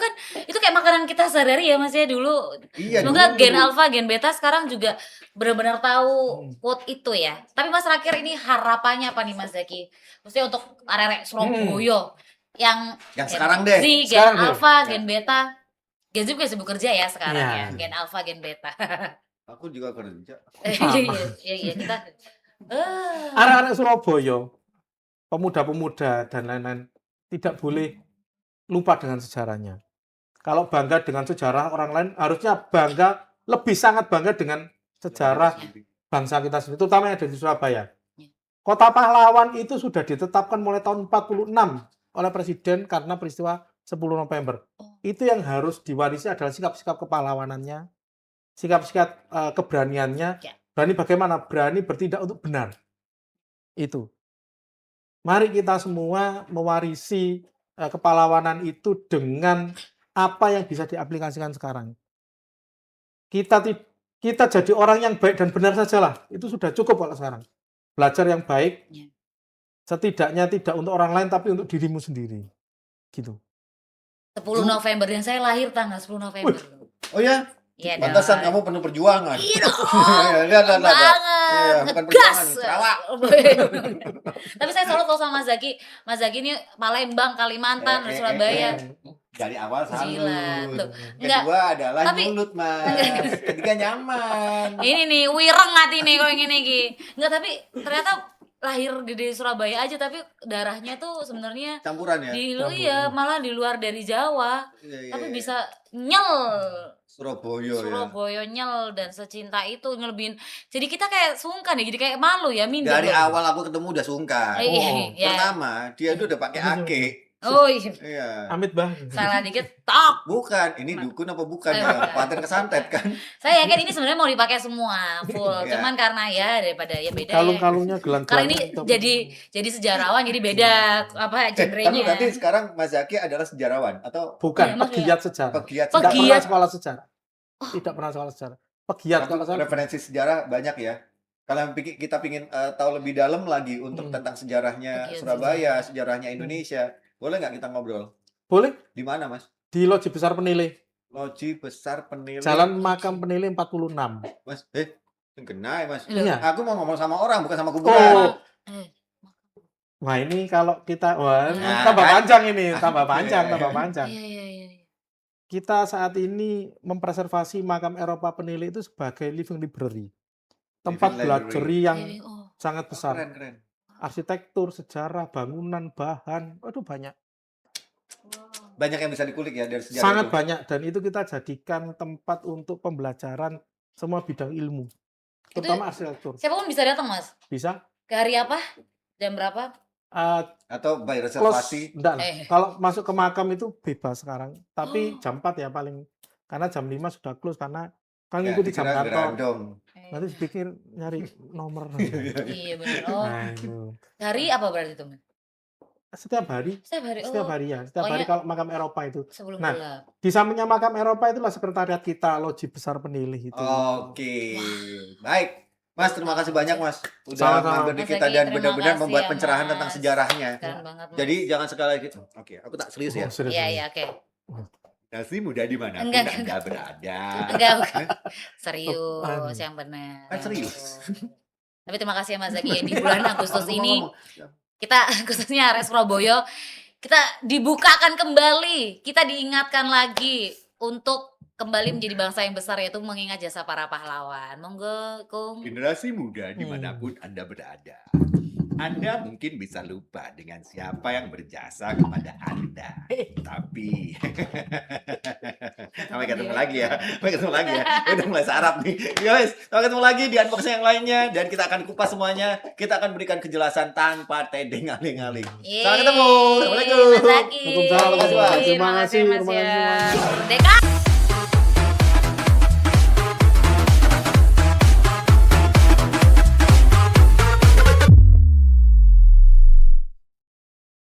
kayak makanan kita sehari-hari ya Mas ya dulu. Iya, Semoga dulu. Gen Alpha, Gen Beta sekarang juga benar-benar tahu quote itu ya. Tapi Mas terakhir ini harapannya apa nih Mas Zaki? Maksudnya untuk arek-arek Surabaya yang Yang Gen sekarang deh. Z, Gen Sekarang deh. Alpha, Ya. Gen Beta. Gen Z juga sibuk kerja ya sekarang Iya. ya. Gen Alpha, Gen Beta. Aku juga kerja. Iya, kita Arek-arek Surabaya, pemuda-pemuda dan lain-lain tidak boleh lupa dengan sejarahnya. Kalau bangga dengan sejarah orang lain, harusnya lebih sangat bangga dengan sejarah bangsa kita sendiri, terutama yang ada di Surabaya. Ya. Kota pahlawan itu sudah ditetapkan mulai tahun 46 oleh Presiden karena peristiwa 10 November. Oh. Itu yang harus diwarisi adalah sikap-sikap kepahlawanannya, sikap-sikap keberaniannya. Ya. Berani bagaimana? Berani bertindak untuk benar. Itu. Mari kita semua mewarisi kepahlawanan itu dengan apa yang bisa diaplikasikan sekarang. Kita jadi orang yang baik dan benar sajalah. Itu sudah cukup kalau sekarang. Belajar yang baik, Ya. setidaknya tidak untuk orang lain tapi untuk dirimu sendiri. Gitu. 10 November dan saya lahir tanggal 10 November. Oh ya? Iya Pantesan dong. kamu penuh perjuangan. Iya dong. Lihat. Banget. Iya, bukan Ngegas. perjuangan, Sarawak. Tapi saya selalu tahu sama Mas Zaki. Mas Zaki ini Palembang, Kalimantan, Surabaya. Dari awal Gila, salut. tuh. Enggak. Kedua adalah Tapi- mulut, Mas. Ketiga nyaman. Ini nih wireng hati nih kok yang ini Ki. Enggak, tapi ternyata lahir di Surabaya aja tapi darahnya tuh sebenarnya Campuran ya? iya malah di luar dari Jawa. Iya, Tapi iya. bisa nyel. Surabaya ya. Surabaya nyel dan secinta itu ngelebihin. Jadi kita kayak sungkan ya, jadi kayak malu ya minder. Dari loh. awal aku ketemu udah sungkan. Iya. Pertama, dia itu udah pakai ake. Oh iya. Iya. Amit banget. Salah dikit, tok. Bukan, ini dukun apa bukan Eh, ya? bukan. Paten kesantet kan? Saya yakin ini sebenarnya mau dipakai semua full. Iya. Cuman karena ya daripada ya beda. ya. Kalung-kalungnya gelang-gelang. Karena ini jadi sejarawan jadi beda apa Tapi genrenya. berarti sekarang Mas Zaki adalah sejarawan atau bukan Emang pegiat sejarah. pegiat Tidak Pegiat. pernah sekolah sejarah. Tidak pernah sekolah sejarah. Pegiat Tapi kalau saya. referensi sejarah banyak ya. Kalau kita pingin tahu lebih dalam lagi untuk tentang sejarahnya Pegiat Surabaya, sejarahnya Indonesia, boleh nggak kita ngobrol? Boleh Di mana, Mas? di Loji Besar Penilai, Loji Besar Penilai. Jalan Makam Penilai 46. Mas, kena ya, Mas. Loh. Iya. Aku mau ngomong sama orang, bukan sama kuburan. Oh. Eh, Wah ini kalau kita Nah, tambah kan? panjang ini, tambah panjang, tambah panjang. iya. Kita saat ini mempreservasi makam Eropa Penilai itu sebagai living library, tempat Living belajar library. yang Oh, sangat besar. Keren. Arsitektur, sejarah, bangunan, bahan, aduh banyak, wow. Banyak yang bisa dikulik ya dari sejarah sangat itu. banyak. Dan itu kita jadikan tempat untuk pembelajaran semua bidang ilmu, terutama arsitektur. Siapapun bisa datang, Mas. Bisa Ke hari apa? Jam berapa? Atau by close, reservasi. enggak lah. Eh. Kalau masuk ke makam itu bebas sekarang, tapi Oh. jam 4 ya paling, karena jam 5 sudah close karena kan Ya, ngikuti jam dikira kantor. gerandong. Nanti pikir nyari nomor. Iya benar. Oh, Nah, itu. hari apa berarti itu, Mas? Setiap hari, Setiap hari. setiap Oh, hari ya, setiap hari pokoknya kalau makam Eropa itu. sebelum Nah, gelap. di sampingnya makam Eropa itulah sekretariat kita, Loji Besar Penilai itu. Oke. Baik. Mas, terima kasih banyak, Mas. Udah Sama-sama. mampir di Mas kita Zaki, dan terima benar-benar kasih membuat ya, pencerahan Mas. tentang sejarahnya. Keren banget, Mas. Jadi jangan sekali lagi. Oke, aku tak serius ya. Oh, serius. Iya, oke. Nasi muda di mana pun Enggak, Anda berada. Enggak, bukan. Serius Apaan? yang benar. Kan serius. Tapi terima kasih ya Mas Zaki ya, di bulan Agustus ini Ngomong-ngomong. kita khususnya area Surabaya kita dibukakan kembali, kita diingatkan lagi untuk kembali menjadi bangsa yang besar yaitu mengingat jasa para pahlawan. Monggo, Kung. Generasi muda dimanapun Anda berada. Anda mungkin bisa lupa dengan siapa yang berjasa kepada Anda. Tapi sampai ketemu lagi ya. Sampai ketemu lagi ya. Udah mulai sarap nih. Guys, sampai ketemu lagi di unboxing yang lainnya dan kita akan kupas semuanya. Kita akan berikan kejelasan tanpa tedeng aling-aling. Sampai ketemu. Assalamualaikum. Mas Zaki. Waalaikumsalam. Terima kasih, Mas. Terima kasih. Mas Terima kasih ya. semuanya. Merdeka.